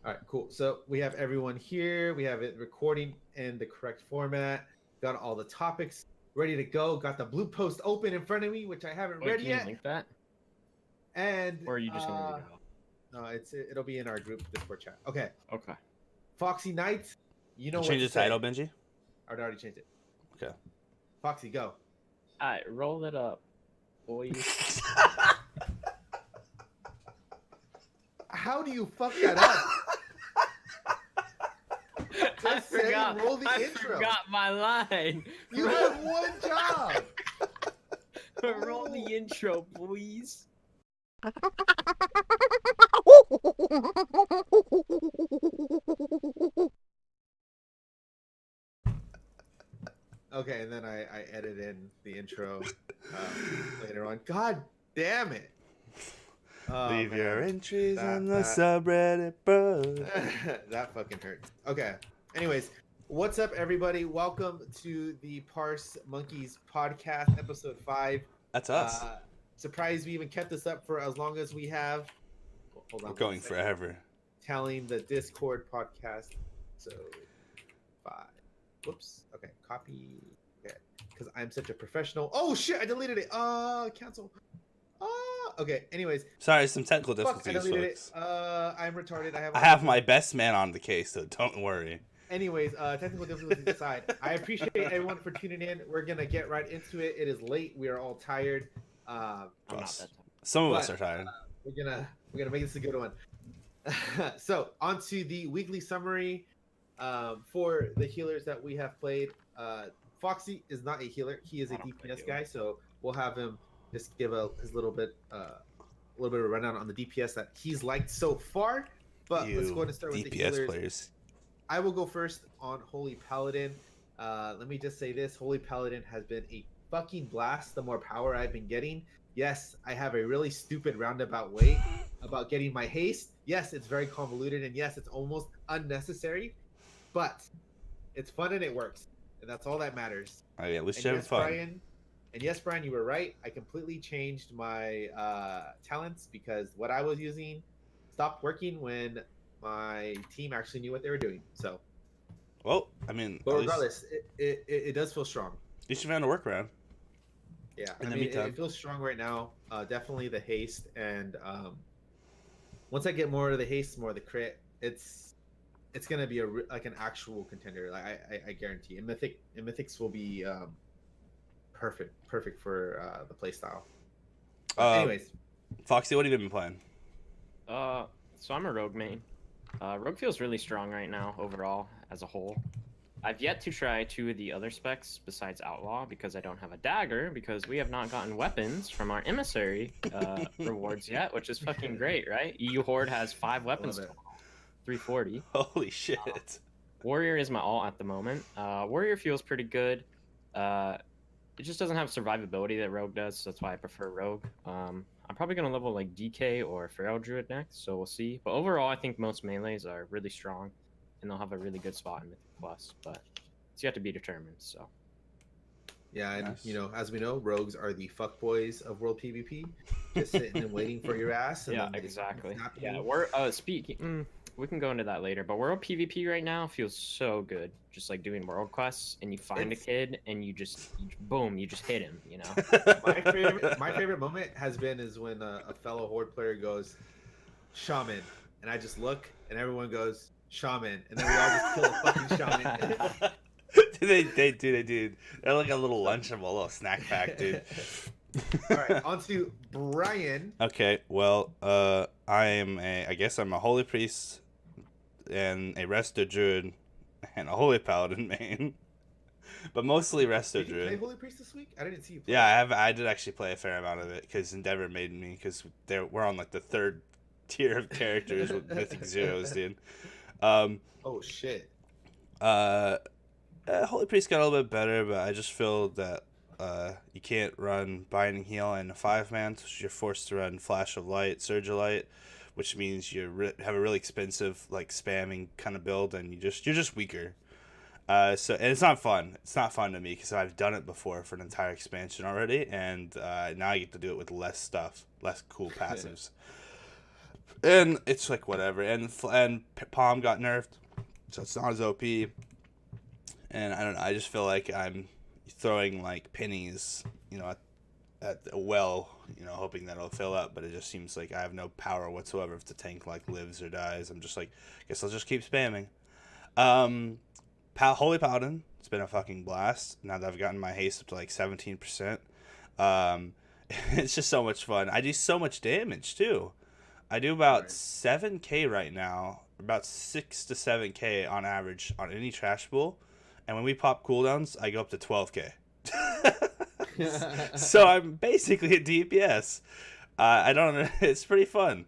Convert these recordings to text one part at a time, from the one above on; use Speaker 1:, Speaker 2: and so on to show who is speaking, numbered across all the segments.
Speaker 1: All right, cool. So we have everyone here. We have it recording in the correct format. Got all the topics ready to go. Got the blue post open in front of me, which I haven't read
Speaker 2: Can
Speaker 1: yet.
Speaker 2: you link that?
Speaker 1: And
Speaker 2: Or are you just gonna read it off?
Speaker 1: no, it'll be in our group Discord chat. Okay.
Speaker 2: Okay.
Speaker 1: Foxy Knight, you know what
Speaker 3: Change
Speaker 1: to
Speaker 3: the
Speaker 1: say.
Speaker 3: title, Benji.
Speaker 1: I already changed it.
Speaker 3: Okay.
Speaker 1: Foxy, go.
Speaker 2: All right, roll it up, boys.
Speaker 1: How do you fuck that up?
Speaker 2: I forgot.
Speaker 1: Roll the
Speaker 2: I
Speaker 1: intro.
Speaker 2: forgot my line.
Speaker 1: You have one job.
Speaker 2: Roll the intro, please.
Speaker 1: Okay, and then I edit in the intro later on. God damn it. Oh,
Speaker 3: Leave
Speaker 1: man.
Speaker 3: your entries on the subreddit, bro.
Speaker 1: That fucking hurts. Okay. Anyways, what's up, everybody? Welcome to the Parse Monkeys podcast, episode 5.
Speaker 3: That's us.
Speaker 1: Surprised we even kept this up for as long as we have. Hold on.
Speaker 3: We're going forever.
Speaker 1: Telling the Discord podcast. So 5. Whoops. Okay. Copy. Okay. Because I'm such a professional. Oh shit! I deleted it. Cancel. Okay. Anyways.
Speaker 3: Sorry, some technical
Speaker 1: Fuck, I
Speaker 3: difficulties,
Speaker 1: deleted
Speaker 3: folks.
Speaker 1: it. I'm retarded.
Speaker 3: I have my best man on the case, so don't worry.
Speaker 1: Anyways, technical difficulties aside, I appreciate everyone for tuning in. We're gonna get right into it. It is late. We are all tired.
Speaker 2: I'm not that time.
Speaker 3: Some of us are tired.
Speaker 1: We're gonna make this a good one. So on to the weekly summary for the healers that we have played. Foxy is not a healer; he is a DPS guy. So we'll have him just give his little bit of a rundown on the DPS that he's liked so far. But let's go ahead and start with the
Speaker 3: DPS
Speaker 1: healers.
Speaker 3: players.
Speaker 1: I will go first on Holy Paladin. Let me just say this: Holy Paladin has been a fucking blast. The more power I've been getting. Yes, I have a really stupid roundabout way about getting my haste. Yes, it's very convoluted, and yes, it's almost unnecessary, but it's fun and it works, and that's all that matters.
Speaker 3: Oh, yeah, at least
Speaker 1: And
Speaker 3: you have
Speaker 1: yes,
Speaker 3: fun.
Speaker 1: Brian, you were right. I completely changed my talents because what I was using stopped working when my team actually knew what they were doing. So,
Speaker 3: Well, I mean,
Speaker 1: but
Speaker 3: at least
Speaker 1: regardless, it does feel strong.
Speaker 3: you should find a workaround.
Speaker 1: Yeah,
Speaker 3: In
Speaker 1: I
Speaker 3: the
Speaker 1: mean,
Speaker 3: meantime.
Speaker 1: it feels strong right now. Definitely the haste, and once I get more of the haste, more of the crit, it's gonna be like an actual contender. Like I guarantee. And Mythics will be perfect for the playstyle. Anyways,
Speaker 3: Foxy, what have you been playing?
Speaker 2: So I'm a rogue main. Rogue feels really strong right now overall as a whole. I've yet to try 2 of the other specs besides Outlaw because I don't have a dagger because we have not gotten weapons from our emissary rewards yet, which is fucking great, right? EU Horde has 5 weapons, 340.
Speaker 3: Holy shit.
Speaker 2: Warrior is my alt at the moment. Warrior feels pretty good. It just doesn't have survivability that Rogue does, so that's why I prefer Rogue. I'm probably going to level like DK or Feral Druid next, so we'll see. But overall, I think most melees are really strong, and they'll have a really good spot in Mythic Plus, but it's yet to be determined, so.
Speaker 1: yeah, and
Speaker 3: Nice.
Speaker 1: you know, as we know, rogues are the fuckboys of World PvP, just sitting and waiting for your ass. And
Speaker 2: Yeah,
Speaker 1: then they
Speaker 2: exactly.
Speaker 1: snap
Speaker 2: Yeah,
Speaker 1: you.
Speaker 2: we're we can go into that later, but World PvP right now feels so good. Just like doing world quests, and you find a kid, and you just hit him, you know?
Speaker 1: My favorite moment has been when a fellow Horde player goes, Shaman, and I just look, and everyone goes, Shaman, and then we all just kill a fucking Shaman.
Speaker 3: They do. They're like a little lunchable, a little snack pack, dude.
Speaker 1: All right, on to Brian.
Speaker 3: Okay, well, I guess I'm a holy priest and a resto druid and a holy paladin main, but mostly resto
Speaker 1: Did you play
Speaker 3: druid.
Speaker 1: Holy Priest this week? I didn't see you play.
Speaker 3: Yeah, I did actually play a fair amount of it because Endeavor made me because we're on like the 3rd tier of characters with Mythic Zeros, dude.
Speaker 1: Oh shit.
Speaker 3: Holy Priest got a little bit better, but I just feel that you can't run Binding Heal and a 5-man, so you're forced to run Flash of Light, Surge of Light, which means you have a really expensive like spamming kind of build, and you're just weaker. And it's not fun. It's not fun to me because I've done it before for an entire expansion already, and now I get to do it with less stuff, less cool passives. And it's like whatever. And Palm got nerfed, so it's not as OP. And I don't know. I just feel like I'm throwing like pennies, at a well, hoping that it'll fill up. But it just seems like I have no power whatsoever if the tank like lives or dies. I'm just like, guess I'll just keep spamming. Holy Paladin. It's been a fucking blast. Now that I've gotten my haste up to like 17%. It's just so much fun. I do so much damage too. I do about 7k right now, about 6 to 7k on average on any trash pool. And when we pop cooldowns, I go up to 12k. So I'm basically a DPS. I don't know. It's pretty fun.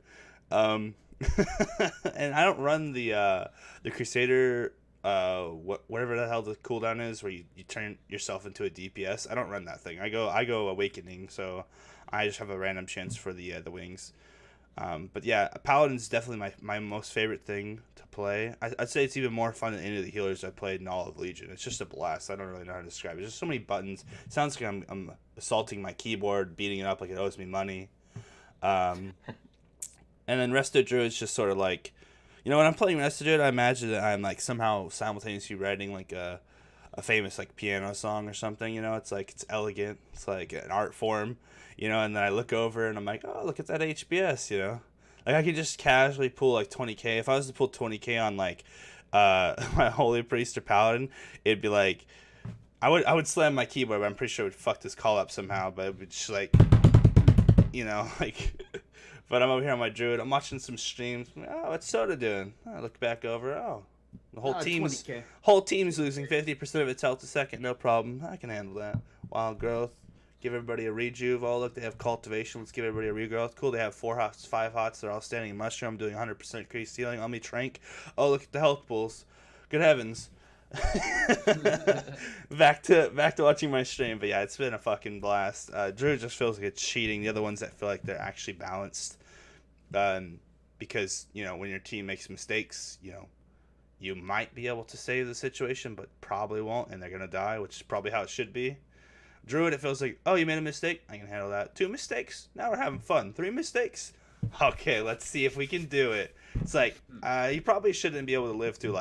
Speaker 3: And I don't run the Crusader, whatever the hell the cooldown is, where you turn yourself into a DPS. I don't run that thing. I go Awakening, so I just have a random chance for the wings. But yeah, Paladin's definitely my most favorite thing to play. I'd say it's even more fun than any of the healers I've played in all of Legion. It's just a blast. I don't really know how to describe it. There's just so many buttons. It sounds like I'm assaulting my keyboard, beating it up like it owes me money. And then Resto Druid is just sort of like, when I'm playing Resto Druid, I imagine that I'm like somehow simultaneously writing like a famous like piano song or something. It's like it's elegant. It's like an art form. And then I look over and I'm like, oh, look at that HBS, Like I could just casually pull like 20k. If I was to pull 20k on like my Holy Priest or Paladin, it'd be like I would slam my keyboard, but I'm pretty sure it would fuck this call up somehow. But it would just like like but I'm over here on my Druid. I'm watching some streams. Oh, what's Soda doing? I look back over. Oh, the whole team's
Speaker 1: 20K.
Speaker 3: whole team's losing 50% of its health a second. No problem. I can handle that. Wild growth. Give everybody a rejuve. Oh, look, they have cultivation. Let's give everybody a regrowth. Cool, they have 4 hots, 5 hots. They're all standing in mushroom. I'm doing 100% increased healing. On me, trank. Oh, look at the health pools. Good heavens. back to watching my stream. But yeah, it's been a fucking blast. Drew just feels like it's cheating. The other ones that feel like they're actually balanced. Because, when your team makes mistakes, you might be able to save the situation, but probably won't, and they're going to die, which is probably how it should be. Druid, it feels like, oh, you made a mistake? I can handle that. 2 mistakes? Now we're having fun. 3 mistakes? Okay, let's see if we can do it. It's like, you probably shouldn't be able to live through,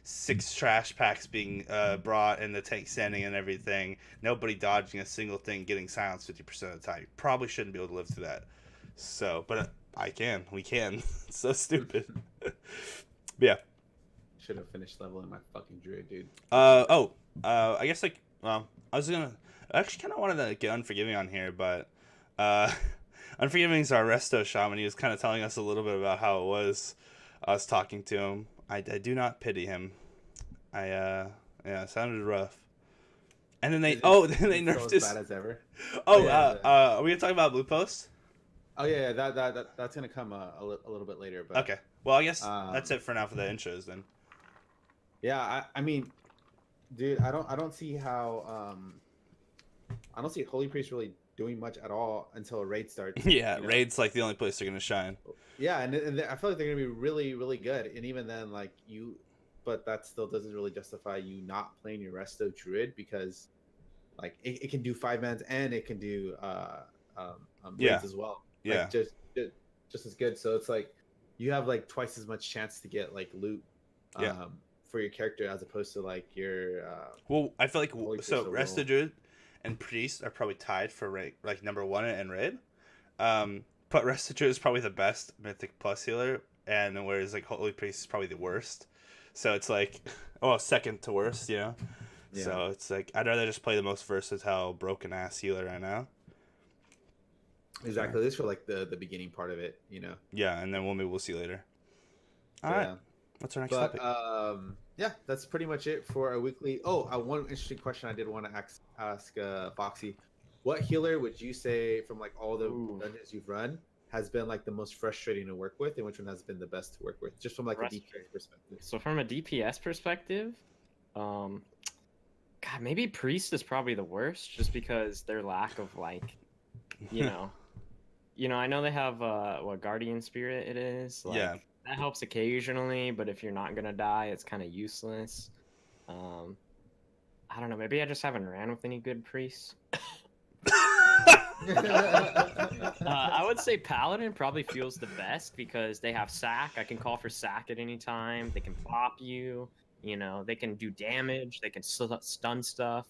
Speaker 3: 6 trash packs being brought and the tank standing and everything. Nobody dodging a single thing, getting silenced 50% of the time. You probably shouldn't be able to live through that. So, but I can. We can. It's so stupid. But yeah.
Speaker 1: Should have finished leveling my fucking Druid, dude.
Speaker 3: I guess, I was gonna... I actually kind of wanted to get Unforgiving on here, but Unforgiving's our resto shaman. He was kind of telling us a little bit about how it was us talking to him. I do not pity him. Yeah, it sounded rough. And then they nerfed his...
Speaker 1: as bad as ever.
Speaker 3: Are we gonna talk about Blue Post?
Speaker 1: Oh yeah, that's gonna come a little bit later. But
Speaker 3: okay, well I guess that's it for now for the intros then.
Speaker 1: Yeah, I mean, dude, I don't see how I don't see Holy Priest really doing much at all until a raid starts.
Speaker 3: Yeah, raid's like the only place they're gonna shine.
Speaker 1: Yeah, and I feel like they're gonna be really, really good. And even then, but that still doesn't really justify you not playing your Resto Druid, because it can do 5-mans and it can do raids as well.
Speaker 3: Yeah,
Speaker 1: just as good. So it's like you have twice as much chance to get loot. For your character as opposed to your
Speaker 3: well, I feel like Resto Druid and Priest are probably tied for number 1 in raid. But Resto Druid is probably the best Mythic plus healer, and whereas Holy Priest is probably the worst. So it's second to worst, Yeah. So it's I'd rather just play the most versatile broken ass healer right now.
Speaker 1: Exactly. This for the beginning part of it,
Speaker 3: Yeah, and then we'll see later. All right. Yeah. What's our next topic?
Speaker 1: Yeah, that's pretty much it for our weekly. One interesting question I did want to ask Foxy. What healer would you say from all the dungeons you've run has been the most frustrating to work with, and which one has been the best to work with, just from a DPS perspective?
Speaker 2: So from a DPS perspective, God, maybe Priest is probably the worst, just because their lack of I know they have what Guardian Spirit it is.
Speaker 3: Yeah.
Speaker 2: That helps occasionally, but if you're not gonna die, it's kind of useless. I don't know. Maybe I just haven't ran with any good priests. I would say Paladin probably feels the best because they have sack. I can call for sack at any time. They can pop you. You know, they can do damage. They can stun stuff.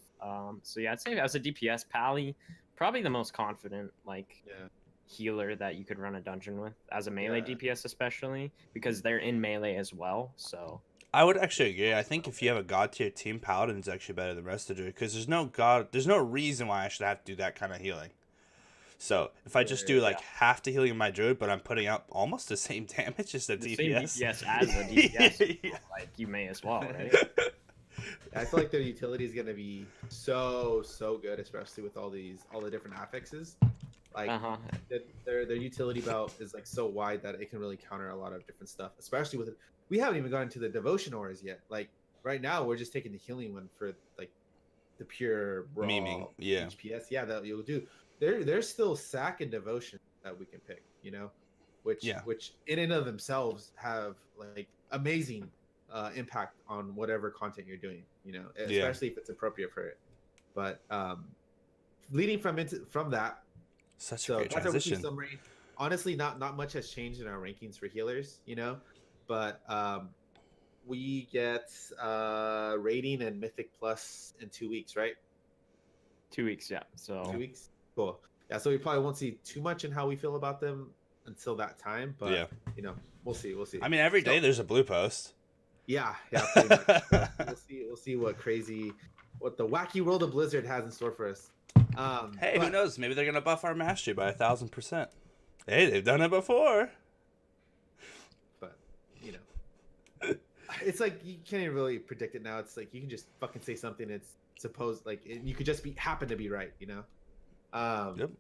Speaker 2: So yeah, I'd say as a DPS, Pally, probably the most confident like
Speaker 1: Yeah.
Speaker 2: healer that you could run a dungeon with as a melee
Speaker 1: Yeah.
Speaker 2: DPS, especially because they're in melee as well. So
Speaker 3: I would actually agree. I think if you have a god tier team, Paladin's actually better than rest of Druid because there's no reason why I should have to do that kind of healing. So if I just do like half the healing in my Druid, but I'm putting out almost the same damage as the
Speaker 2: the
Speaker 3: DPS.
Speaker 2: same DPS as a DPS,
Speaker 3: Yeah.
Speaker 2: like you may as well, right?
Speaker 1: I feel like their utility is gonna be so good, especially with all the different affixes. Like their utility belt is like so wide that it can really counter a lot of different stuff. Especially with we haven't even gotten to the devotion auras yet. Like right now, we're just taking the healing one for like the pure raw
Speaker 3: Memeing, yeah.
Speaker 1: HPS. Yeah, that you'll do. There's still sack and devotion that we can pick. You know, which in and of themselves have like amazing impact on whatever content you're doing. You know, especially if it's appropriate for it. But leading from that.
Speaker 3: Such a great transition.
Speaker 1: Summary. Honestly, not much has changed in our rankings for healers, you know, but we get rating and Mythic Plus in 2 weeks, right?
Speaker 2: 2 weeks, yeah. So
Speaker 1: 2 weeks, cool. Yeah, so we probably won't see too much in how we feel about them until that time, but you know, we'll see.
Speaker 3: I mean, every day there's a blue post.
Speaker 1: Yeah, pretty much. We'll see what the wacky world of Blizzard has in store for us.
Speaker 3: Hey, who knows? Maybe they're gonna buff our mastery by 1,000%. Hey, they've done it before.
Speaker 1: But you know, it's like you can't even really predict it now. It's like you can just fucking say something. It's supposed like you could just happen to be right. You know.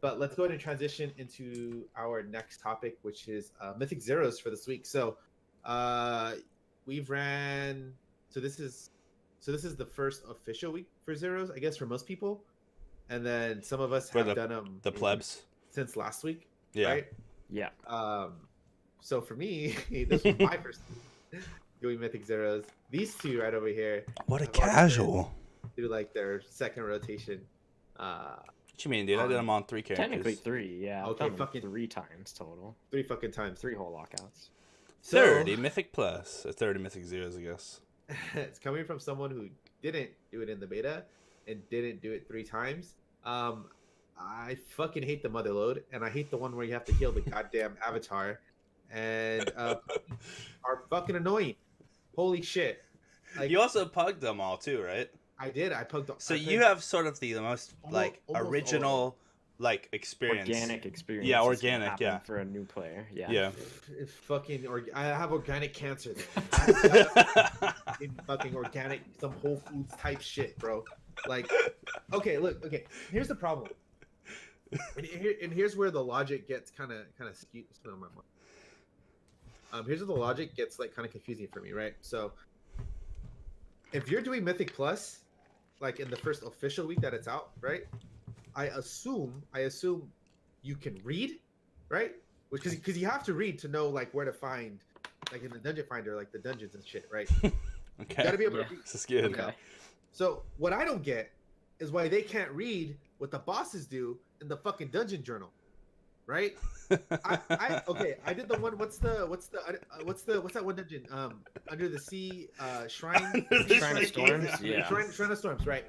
Speaker 1: But let's go ahead and transition into our next topic, which is Mythic Zeros for this week. So, we've ran. So this is the first official week for Zeros, I guess, for most people. And then some of us have done them
Speaker 3: the plebs
Speaker 1: since last week.
Speaker 3: Yeah.
Speaker 1: Right?
Speaker 2: Yeah.
Speaker 1: So for me, this was my first doing Mythic Zeros. These two right over here.
Speaker 3: What a casual.
Speaker 1: Do like their second rotation.
Speaker 3: What you mean, dude? I did them on 3 characters.
Speaker 2: Technically 3, yeah.
Speaker 1: Okay, fucking
Speaker 2: 3 times total.
Speaker 1: 3 fucking times.
Speaker 2: 3 whole lockouts.
Speaker 3: 30 Mythic Plus. 30 Mythic Zeros, I guess.
Speaker 1: It's coming from someone who didn't do it in the beta and didn't do it 3 times. I fucking hate the mother load, and I hate the one where you have to heal the goddamn avatar, and are fucking annoying. Holy shit! Like,
Speaker 3: you also pugged them all too, right?
Speaker 1: I did. I pugged them.
Speaker 3: So you have sort of the most
Speaker 1: almost
Speaker 3: original like experience.
Speaker 2: Organic experience.
Speaker 3: Yeah, organic. Yeah.
Speaker 2: For a new player. Yeah.
Speaker 3: Yeah.
Speaker 1: It's fucking. I have organic cancer. Fucking organic, some Whole Foods type shit, bro. Like, okay, look, okay. Here's the problem, and here's where the logic gets kind of skewed. Here's where the logic gets like kind of confusing for me, right? So, if you're doing Mythic Plus, like in the first official week that it's out, right? I assume you can read, right? Because you have to read to know like where to find, like in the dungeon finder, like the dungeons and shit, right?
Speaker 3: Okay.
Speaker 1: You gotta be able to read.
Speaker 3: This is good.
Speaker 2: Okay.
Speaker 1: So what I don't get is why they can't read what the bosses do in the fucking dungeon journal, right? I did the one. What's that one dungeon? Under the Sea, Shrine.
Speaker 2: Shrine of Storms. Yeah.
Speaker 1: Shrine of Storms, right?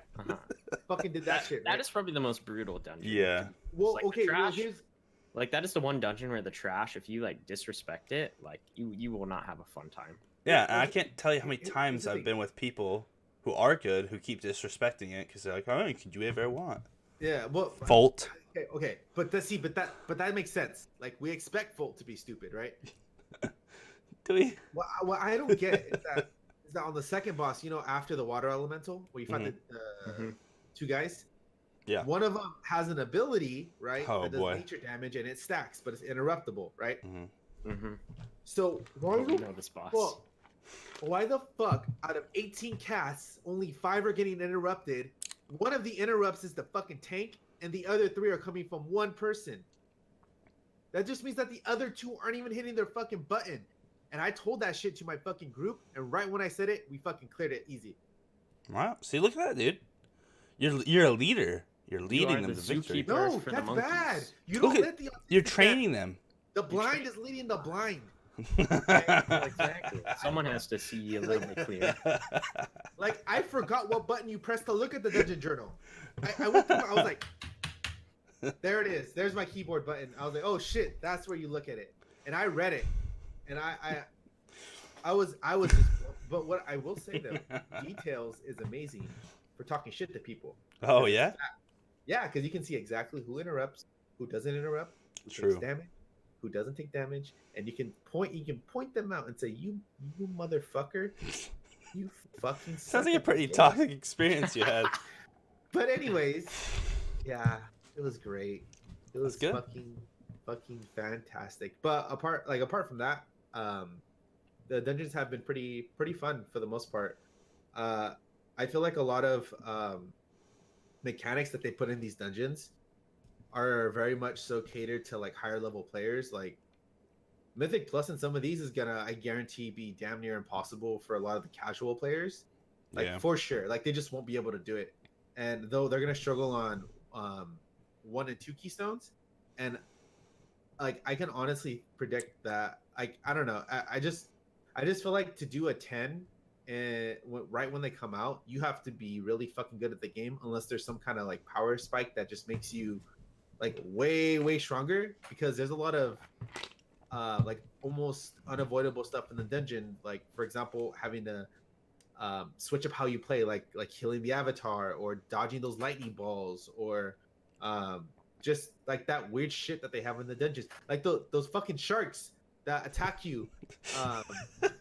Speaker 1: Fucking did that shit. Right?
Speaker 2: That is probably the most brutal dungeon.
Speaker 3: Yeah.
Speaker 1: Well,
Speaker 2: like
Speaker 1: okay. Well,
Speaker 2: here's like that is the one dungeon where the trash, if you like disrespect it, like you will not have a fun time.
Speaker 3: Yeah, and I can't tell you how many times I've been with people who are good who keep disrespecting it because they're like, "Oh, you can do whatever I want."
Speaker 1: Yeah, well,
Speaker 3: Fault.
Speaker 1: Okay, but that makes sense. Like we expect Volt to be stupid, right?
Speaker 3: Do we?
Speaker 1: What I don't get is that on the second boss, you know, after the water elemental, where you find the 2 guys.
Speaker 3: Yeah.
Speaker 1: One of them has an ability, right?
Speaker 3: Oh,
Speaker 1: that does
Speaker 3: boy.
Speaker 1: nature damage and it stacks, but it's interruptible, right?
Speaker 3: Mm-hmm.
Speaker 1: So why
Speaker 2: we know this boss.
Speaker 1: Well, why the fuck out of 18 casts, only 5 are getting interrupted? One of the interrupts is the fucking tank, and the other 3 are coming from one person. That just means that the other 2 aren't even hitting their fucking button. And I told that shit to my fucking group, and right when I said it, we fucking cleared it easy.
Speaker 3: Wow. See, look at that, dude. You're a leader. You're
Speaker 2: You
Speaker 3: leading
Speaker 2: are
Speaker 3: them
Speaker 2: the
Speaker 3: to victory.
Speaker 2: zookeeper.
Speaker 1: No,
Speaker 2: for the
Speaker 1: that's
Speaker 2: monkeys.
Speaker 1: bad. You
Speaker 3: Look
Speaker 1: don't
Speaker 3: at-
Speaker 1: let the
Speaker 3: You're
Speaker 1: autistic
Speaker 3: training them.
Speaker 1: The blind is leading the blind.
Speaker 2: Exactly. Someone has to see a little bit clearer.
Speaker 1: Like, I forgot what button you pressed to look at the dungeon journal. I went through, I was like, there it is. There's my keyboard button. I was like, oh shit, that's where you look at it. And I read it. And I was just, but what I will say though, details is amazing for talking shit to people.
Speaker 3: Oh yeah.
Speaker 1: Yeah, because you can see exactly who interrupts, who doesn't interrupt, who
Speaker 3: True.
Speaker 1: takes damage, who doesn't take damage, and you can point them out and say, you motherfucker, you fucking
Speaker 3: Sounds like a
Speaker 1: suck at
Speaker 3: pretty
Speaker 1: this game."
Speaker 3: toxic experience you had.
Speaker 1: But anyways, yeah, it was great. It was
Speaker 3: good.
Speaker 1: fucking fantastic. But apart from that, the dungeons have been pretty fun for the most part. I feel like a lot of mechanics that they put in these dungeons are very much so catered to like higher level players. Like Mythic Plus and some of these is gonna, I guarantee, be damn near impossible for a lot of the casual players. Like
Speaker 3: Yeah.
Speaker 1: for sure. Like they just won't be able to do it. And though they're gonna struggle on 1 and 2 keystones, and like I can honestly predict that. I don't know. I just feel like to do a 10 and right when they come out, you have to be really fucking good at the game, unless there's some kind of like power spike that just makes you like way stronger, because there's a lot of like almost unavoidable stuff in the dungeon, like for example having to switch up how you play, like healing the avatar or dodging those lightning balls, or just like that weird shit that they have in the dungeons, like those fucking sharks that attack you, and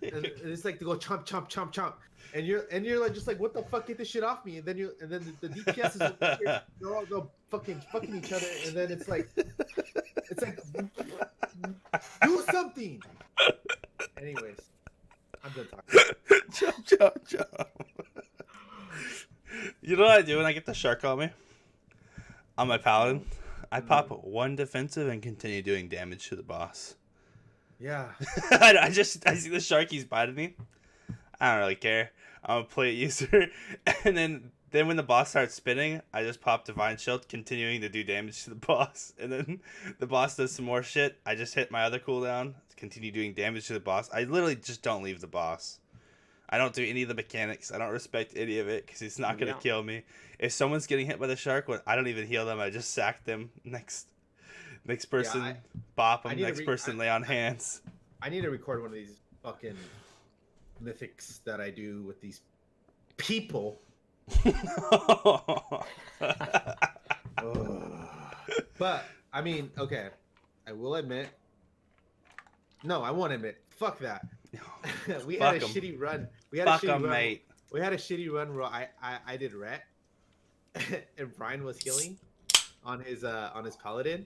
Speaker 1: it's like to go chomp chomp chomp chomp, and you're like just like, what the fuck, get this shit off me, and then the DPS is they're all fucking each other, and then it's like do something. Anyways, I'm done talking.
Speaker 3: Jump. You know what I do when I get the shark on me? On my paladin, I pop 1 defensive and continue doing damage to the boss.
Speaker 1: Yeah.
Speaker 3: I see the shark, he's biting me. I don't really care. I'm a plate user. And then when the boss starts spinning, I just pop Divine Shield, continuing to do damage to the boss. And then the boss does some more shit. I just hit my other cooldown, continue doing damage to the boss. I literally just don't leave the boss. I don't do any of the mechanics. I don't respect any of it because it's not going to kill me. If someone's getting hit by the shark, I don't even heal them. I just sack them. Next person, bop them. Next person, lay on hands.
Speaker 1: I need to record one of these fucking mythics that I do with these people. But I mean, okay, I will admit. No, I won't admit. Fuck that. We had a shitty run.
Speaker 3: Mate.
Speaker 1: We had a shitty run where I did ret, and Brian was healing on his paladin,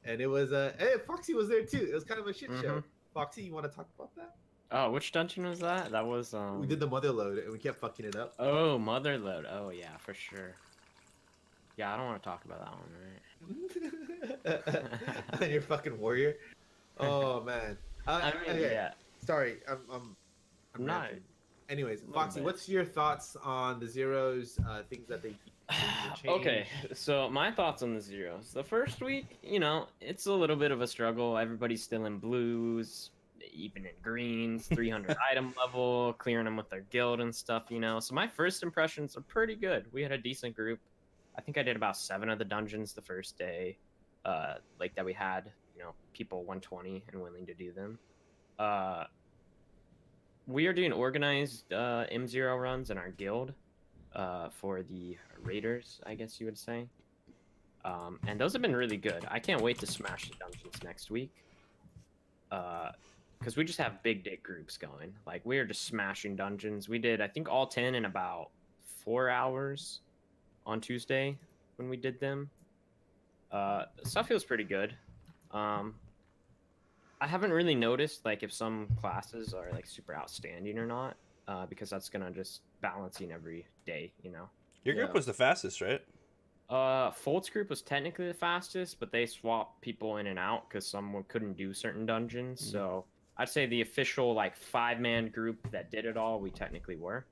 Speaker 1: and it was hey, Foxy was there too. It was kind of a shit show. Foxy, you want to talk about that?
Speaker 2: Oh, which dungeon was that? That was
Speaker 1: We did the mother load and we kept fucking it up.
Speaker 2: Oh, mother load. Oh yeah, for sure. Yeah, I don't want to talk about that one, right?
Speaker 1: And your fucking warrior. Oh man.
Speaker 2: I mean,
Speaker 1: okay.
Speaker 2: yeah.
Speaker 1: Sorry, I'm
Speaker 2: not.
Speaker 1: ranting. Anyways, Foxy, what's your thoughts on the zeros? Things that they change?
Speaker 2: Okay, so my thoughts on the zeros. The first week, it's a little bit of a struggle. Everybody's still in blues, even in greens, 300 item level, clearing them with their guild and stuff, So my first impressions are pretty good. We had a decent group. I think I did about 7 of the dungeons the first day, like that we had, people 120 and willing to do them. We are doing organized M0 runs in our guild for the raiders, I guess you would say. And those have been really good. I can't wait to smash the dungeons next week. Because we just have big dick groups going. Like, we are just smashing dungeons. We did, I think, all 10 in about 4 hours on Tuesday when we did them. Stuff feels pretty good. I haven't really noticed like if some classes are like super outstanding or not, because that's gonna just balancing every day,
Speaker 3: Your group was the fastest, right?
Speaker 2: Folt's group was technically the fastest, but they swapped people in and out because someone couldn't do certain dungeons. Mm-hmm. So I'd say the official like 5-man group that did it all, we technically were.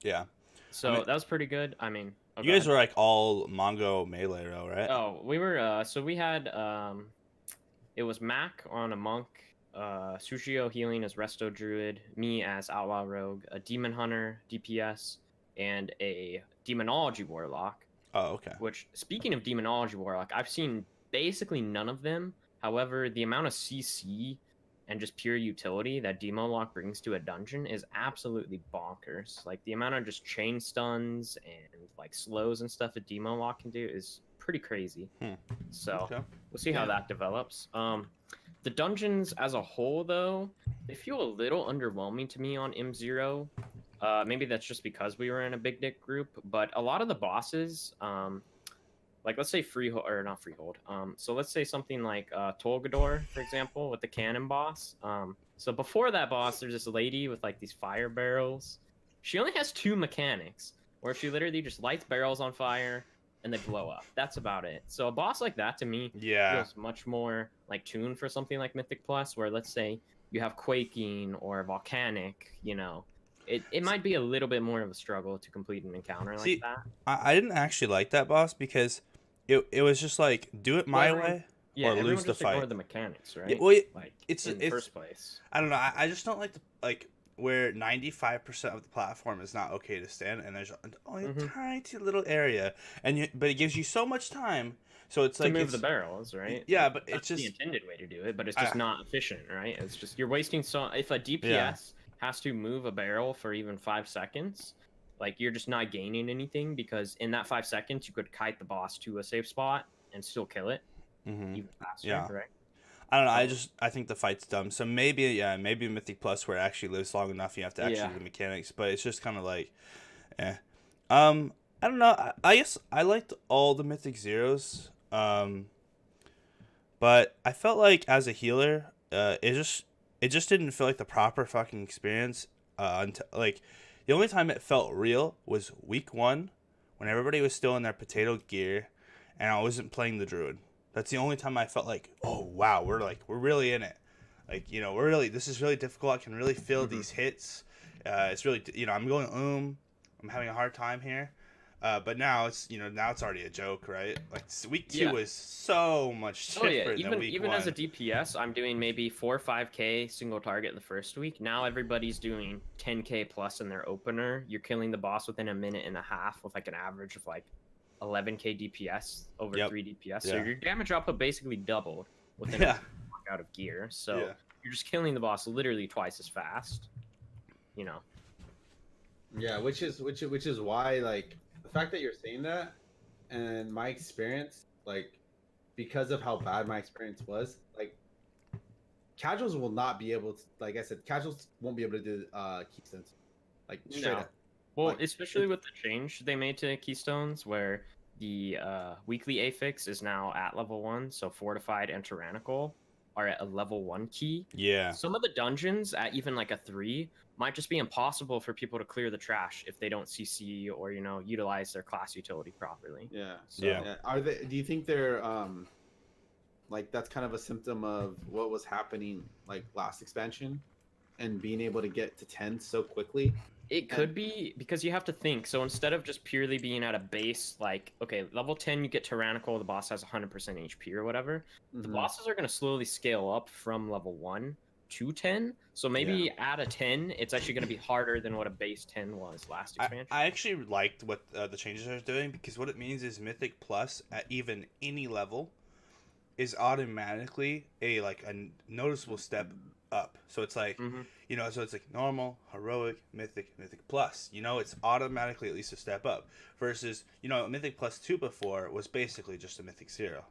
Speaker 3: Yeah.
Speaker 2: So that was pretty good. I mean,
Speaker 3: You guys were like all Mongo melee row, right?
Speaker 2: Oh, we were. So we had. It was Mac on a monk, Sushio healing as Resto Druid, me as Outlaw Rogue, a Demon Hunter DPS, and a Demonology Warlock.
Speaker 3: Oh, okay.
Speaker 2: Which, speaking of Demonology Warlock, I've seen basically none of them. However, the amount of CC and just pure utility that Demo Lock brings to a dungeon is absolutely bonkers. Like, the amount of just chain stuns and like slows and stuff that Demo Lock can do is pretty crazy. So we'll see how that develops. The dungeons as a whole, though, they feel a little underwhelming to me on M0. Maybe that's just because we were in a big dick group, but a lot of the bosses, like let's say Freehold, or not Freehold. So let's say something like Tolgador, for example, with the cannon boss. So before that boss, there's this lady with like these fire barrels. She only has 2 mechanics, where she literally just lights barrels on fire and they blow up. That's about it. So a boss like that to me feels much more like tuned for something like Mythic Plus, where let's say you have Quaking or Volcanic, you know. It might be a little bit more of a struggle to complete an encounter like that.
Speaker 3: I didn't actually like that boss because it was just like, do it my way or lose the fight.
Speaker 2: The mechanics, right?
Speaker 3: Yeah, well,
Speaker 2: like
Speaker 3: it's
Speaker 2: in the first place.
Speaker 3: I don't know. I just don't like where 95% of the platform is not okay to stand, and there's only a tiny little area, but it gives you so much time. So it's
Speaker 2: to move the barrels, right?
Speaker 3: Yeah, but
Speaker 2: that's
Speaker 3: it's just
Speaker 2: the intended way to do it, but it's just not efficient, right? It's just you're wasting if a DPS has to move a barrel for even 5 seconds, like you're just not gaining anything, because in that 5 seconds you could kite the boss to a safe spot and still kill it even faster, right?
Speaker 3: I don't know. I think the fight's dumb. So maybe Mythic Plus, where it actually lives long enough, you have to actually do the mechanics. But it's just kind of like, I don't know. I guess I liked all the Mythic Zeros. But I felt like as a healer, it just didn't feel like the proper fucking experience. Until, like, the only time it felt real was week 1, when everybody was still in their potato gear, and I wasn't playing the druid. That's the only time I felt like, oh wow, we're really in it. Like, you know, this is really difficult. I can really feel these hits. It's really, you know, I'm going, I'm having a hard time here. But now it's already a joke, right? Like, week 2 was so much different than week 1.
Speaker 2: Even as a DPS, I'm doing maybe 4 or 5k single target in the first week. Now everybody's doing 10k plus in their opener. You're killing the boss within a minute and a half with like an average of like 11k DPS over 3 DPS. So your damage output basically doubled within a walk out of gear. So you're just killing the boss literally twice as fast. You know.
Speaker 1: Yeah, which is why, like, the fact that you're saying that, and my experience, like, because of how bad my experience was, like, casuals will not be able to, like I said, casuals won't be able to do keystones, like, straight up.
Speaker 2: Well,
Speaker 1: like,
Speaker 2: especially with the change they made to keystones, where the weekly affix is now at level 1, so fortified and tyrannical are at a level 1 key.
Speaker 3: Yeah.
Speaker 2: Some of the dungeons at even like a 3 might just be impossible for people to clear the trash if they don't CC or, you know, utilize their class utility properly.
Speaker 1: Yeah. So, Are they? Do you think they're like, that's kind of a symptom of what was happening like last expansion, and being able to get to 10 so quickly?
Speaker 2: It could be, because you have to think. So instead of just purely being at a base, like, okay, level 10, you get tyrannical, the boss has 100% HP or whatever. The bosses are going to slowly scale up from level 1 to 10. So maybe at a 10, it's actually going to be harder than what a base 10 was last expansion.
Speaker 3: I actually liked what the changes are doing, because what it means is Mythic Plus at even any level is automatically a noticeable step up. So it's like, you know, so it's like normal, heroic, Mythic Plus. You know, it's automatically at least a step up. Versus, you know, Mythic Plus 2 before was basically just a Mythic 0.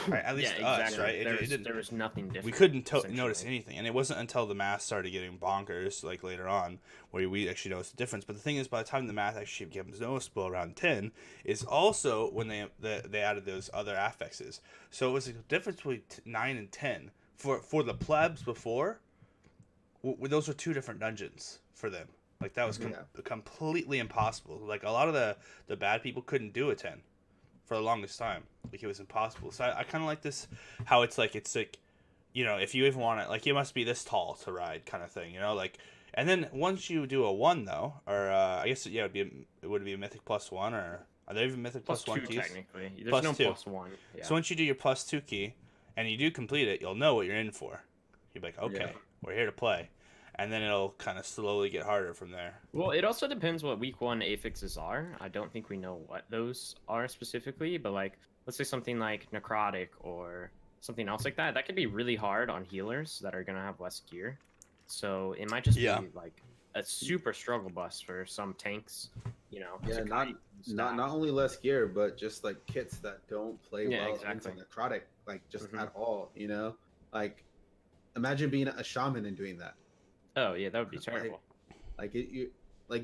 Speaker 3: Right? At least us, right?
Speaker 2: There was nothing different.
Speaker 3: We couldn't notice anything, and it wasn't until the math started getting bonkers, like later on, where we actually noticed the difference. But the thing is, by the time the math actually becomes noticeable around 10, is also when they added those other affixes. So it was a difference between 9 and 10 for the plebs before. Those were 2 different dungeons for them. Like, that was completely impossible. Like, a lot of the bad people couldn't do a 10 for the longest time. Like, it was impossible. So I kind of like this, how it's like, you know, if you even want it, like, you must be this tall to ride kind of thing, you know? Like, And then once you do a 1 though, or I guess yeah, it would be a Mythic +1, or are there even Mythic
Speaker 2: Plus
Speaker 3: +1
Speaker 2: two,
Speaker 3: keys?
Speaker 2: technically. There's
Speaker 3: Plus
Speaker 2: no
Speaker 3: two.
Speaker 2: +1. Yeah.
Speaker 3: So once you do your +2 key, and you do complete it, you'll know what you're in for. You'll be like, okay,
Speaker 1: Yeah.
Speaker 3: we're here to play, and then it'll kind of slowly get harder from there.
Speaker 2: Well, it also depends what week 1 affixes are. I don't think we know what those are specifically, but like, let's say something like necrotic or something else like that. That could be really hard on healers that are gonna have less gear. So it might just
Speaker 3: Yeah.
Speaker 2: be like a super struggle bus for some tanks. You know.
Speaker 1: Yeah,
Speaker 2: to
Speaker 1: not
Speaker 2: kite and
Speaker 1: not
Speaker 2: stack.
Speaker 1: not only less gear, but just like kits that don't play
Speaker 2: Yeah,
Speaker 1: well
Speaker 2: exactly.
Speaker 1: into necrotic, like just
Speaker 2: Mhm.
Speaker 1: at all. You know, like imagine being a shaman and doing that.
Speaker 2: Oh yeah, that would be
Speaker 1: Like-
Speaker 2: terrible.
Speaker 1: Like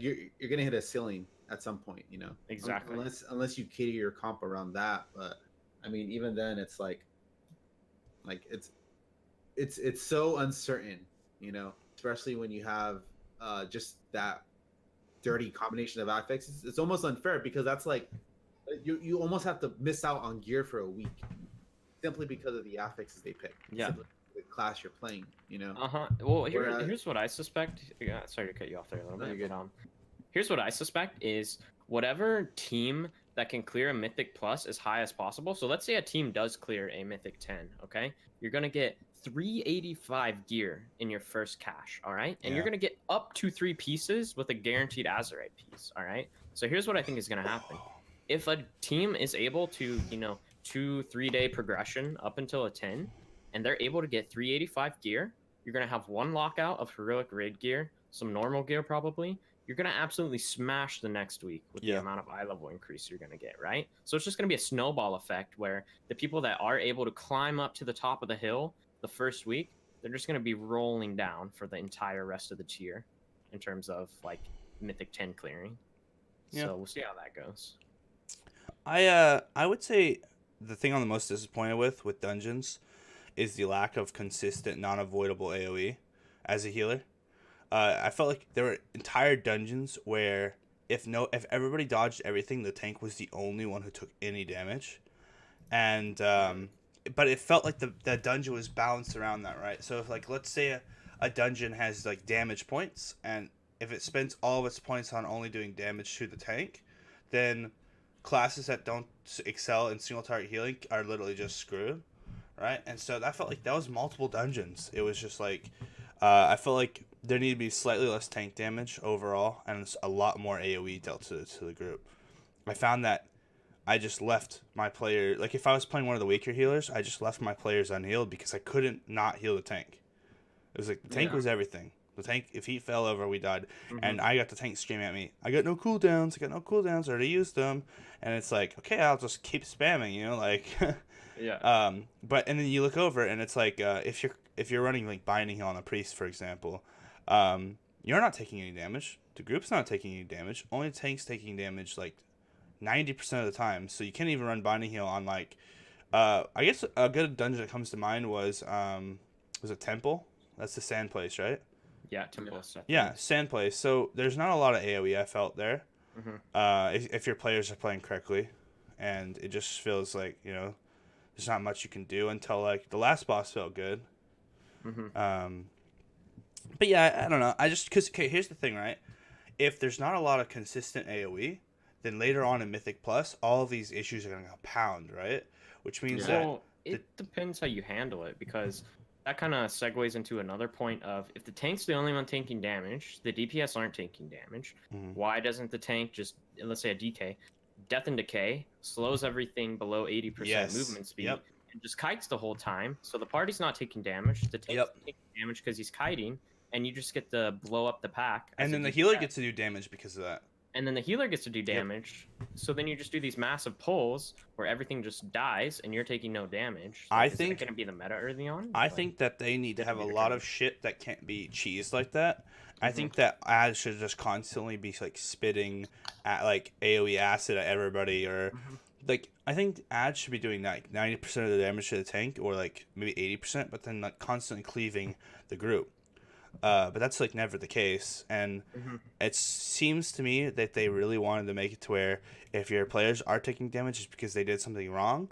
Speaker 1: you're gonna hit a ceiling at some point. You know,
Speaker 2: Exactly.
Speaker 1: Unless you cater your comp around that. But I mean, even then, it's like it's so uncertain. You know, especially when you have just that dirty combination of affixes. It's almost unfair because that's like you almost have to miss out on gear for a week simply because of the affixes they pick.
Speaker 2: Yeah.
Speaker 1: Simply the class you're playing, you know.
Speaker 2: Well,
Speaker 1: Whereas-
Speaker 2: here's what I suspect. Yeah, sorry to cut you off there a little
Speaker 1: No,
Speaker 2: bit.
Speaker 1: you're good.
Speaker 2: Here's what I suspect is whatever team that can clear a Mythic Plus as high as possible. So let's say a team does clear a Mythic 10, okay? You're gonna get 385 gear in your first cache, all right? And you're
Speaker 3: Yeah.
Speaker 2: gonna get up to 3 pieces with a guaranteed Azarite piece, all right? So here's what I think is gonna happen. If a team is able to, 2-3 day progression up until a 10, and they're able to get 385 gear, you're going to have 1 lockout of heroic raid gear, some normal gear probably. You're going to absolutely smash the next week with the
Speaker 3: Yeah.
Speaker 2: amount of eye level increase you're going to get, right? So it's just going to be a snowball effect where the people that are able to climb up to the top of the hill the first week, they're just going to be rolling down for the entire rest of the tier in terms of like Mythic 10 clearing.
Speaker 3: Yeah.
Speaker 2: So we'll see how that goes.
Speaker 3: I would say the thing I'm the most disappointed with dungeons is the lack of consistent, non-avoidable AoE as a healer. I felt like there were entire dungeons where if everybody dodged everything, the tank was the only one who took any damage, and but it felt like the dungeon was balanced around that, right? So if like let's say a dungeon has like damage points, and if it spends all of its points on only doing damage to the tank, then classes that don't excel in single target healing are literally just screwed, right? And so I felt like that was multiple dungeons. It was just like I felt like there needed to be slightly less tank damage overall and a lot more AoE dealt to the group. I found that I just left my player, like if I was playing one of the weaker healers, I just left my players unhealed because I couldn't not heal the tank. It was like the tank
Speaker 1: Yeah.
Speaker 3: was everything. The tank, if he fell over, we died.
Speaker 2: Mhm.
Speaker 3: And I got the tank screaming at me, I got no cooldowns, I already used them. And it's like, okay, I'll just keep spamming, like
Speaker 2: Yeah.
Speaker 3: but and then you look over and it's like if you're running like binding heal on a priest, for example, you're not taking any damage. The group's not taking any damage. Only the tank's taking damage like 90% of the time. So you can't even run binding heal on like I guess a good dungeon that comes to mind was it Temple? That's the sand place, right?
Speaker 2: Yeah, Temple stuff.
Speaker 3: Yeah, sand place. So there's not a lot of AoE I felt there.
Speaker 2: Mhm.
Speaker 3: If your players are playing correctly, and it just feels like there's not much you can do until like the last boss felt good.
Speaker 2: Mhm.
Speaker 3: But yeah, I don't know. Okay, here's the thing, right? If there's not a lot of consistent AoE, then later on in Mythic Plus, all of these issues are gonna compound, right? Which means that
Speaker 2: Well, it depends how you handle it because that kind of segues into another point of if the tank's the only one taking damage, the DPS aren't taking damage.
Speaker 3: Mhm.
Speaker 2: Why doesn't the tank just, let's say a DK, Death and Decay, slows everything below 80%
Speaker 3: Yes.
Speaker 2: movement speed
Speaker 3: Yep.
Speaker 2: and just kites the whole time? So the party's not taking damage. The tank's
Speaker 3: Yep.
Speaker 2: taking damage because he's kiting, and you just get to blow up the pack. as
Speaker 3: and
Speaker 2: a
Speaker 3: then the healer
Speaker 2: DPS.
Speaker 3: gets to do damage because of that.
Speaker 2: And then the healer gets to do damage. So then you just do these massive pulls where everything just dies and you're taking no damage.
Speaker 3: I
Speaker 2: Is that
Speaker 3: think-
Speaker 2: going to be the meta early on?
Speaker 3: I
Speaker 2: Like,
Speaker 3: think that they need to have a
Speaker 2: Different
Speaker 3: lot
Speaker 2: kind
Speaker 3: of shit that can't be cheesed like that. I
Speaker 2: Mhm.
Speaker 3: think that ads should just constantly be like spitting at like AoE acid at everybody, or
Speaker 2: Mhm.
Speaker 3: like I think ads should be doing like 90% of the damage to the tank, or like maybe 80%, but then like constantly cleaving the group. But that's like never the case, and
Speaker 2: Mhm.
Speaker 3: it seems to me that they really wanted to make it to where if your players are taking damage, it's because they did something wrong.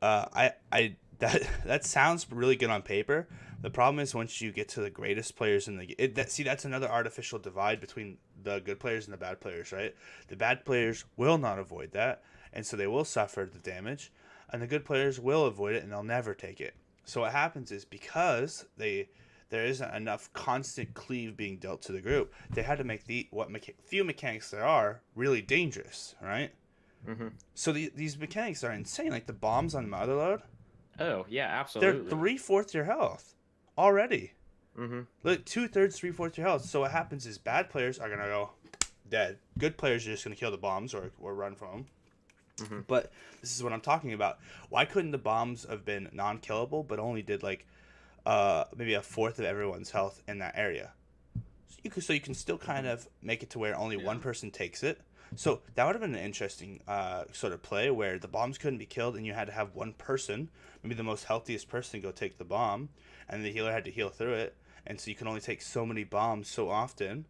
Speaker 3: That that sounds really good on paper. The problem is once you get to the greatest players in the game, that's another artificial divide between the good players and the bad players, right? The bad players will not avoid that, and so they will suffer the damage, and the good players will avoid it and they'll never take it. So what happens is because there isn't enough constant cleave being dealt to the group, they had to make few mechanics there are really dangerous, right?
Speaker 2: Mm-hmm.
Speaker 3: So these mechanics are insane, like the bombs on Motherload.
Speaker 2: Oh yeah, absolutely.
Speaker 3: They're 3/4 your health already.
Speaker 2: Mm-hmm.
Speaker 3: Like 2/3, 3/4 your health. So what happens is bad players are gonna go dead. Good players are just gonna kill the bombs or run from them.
Speaker 2: Mm-hmm.
Speaker 3: But this is what I'm talking about. Why couldn't the bombs have been non-killable, but only did like maybe 1/4 of everyone's health in that area? So you can still kind of make it to where only one person takes it. So that would have been an interesting sort of play where the bombs couldn't be killed and you had to have one person, maybe the most healthiest person, go take the bomb, and the healer had to heal through it. And so you can only take so many bombs so often.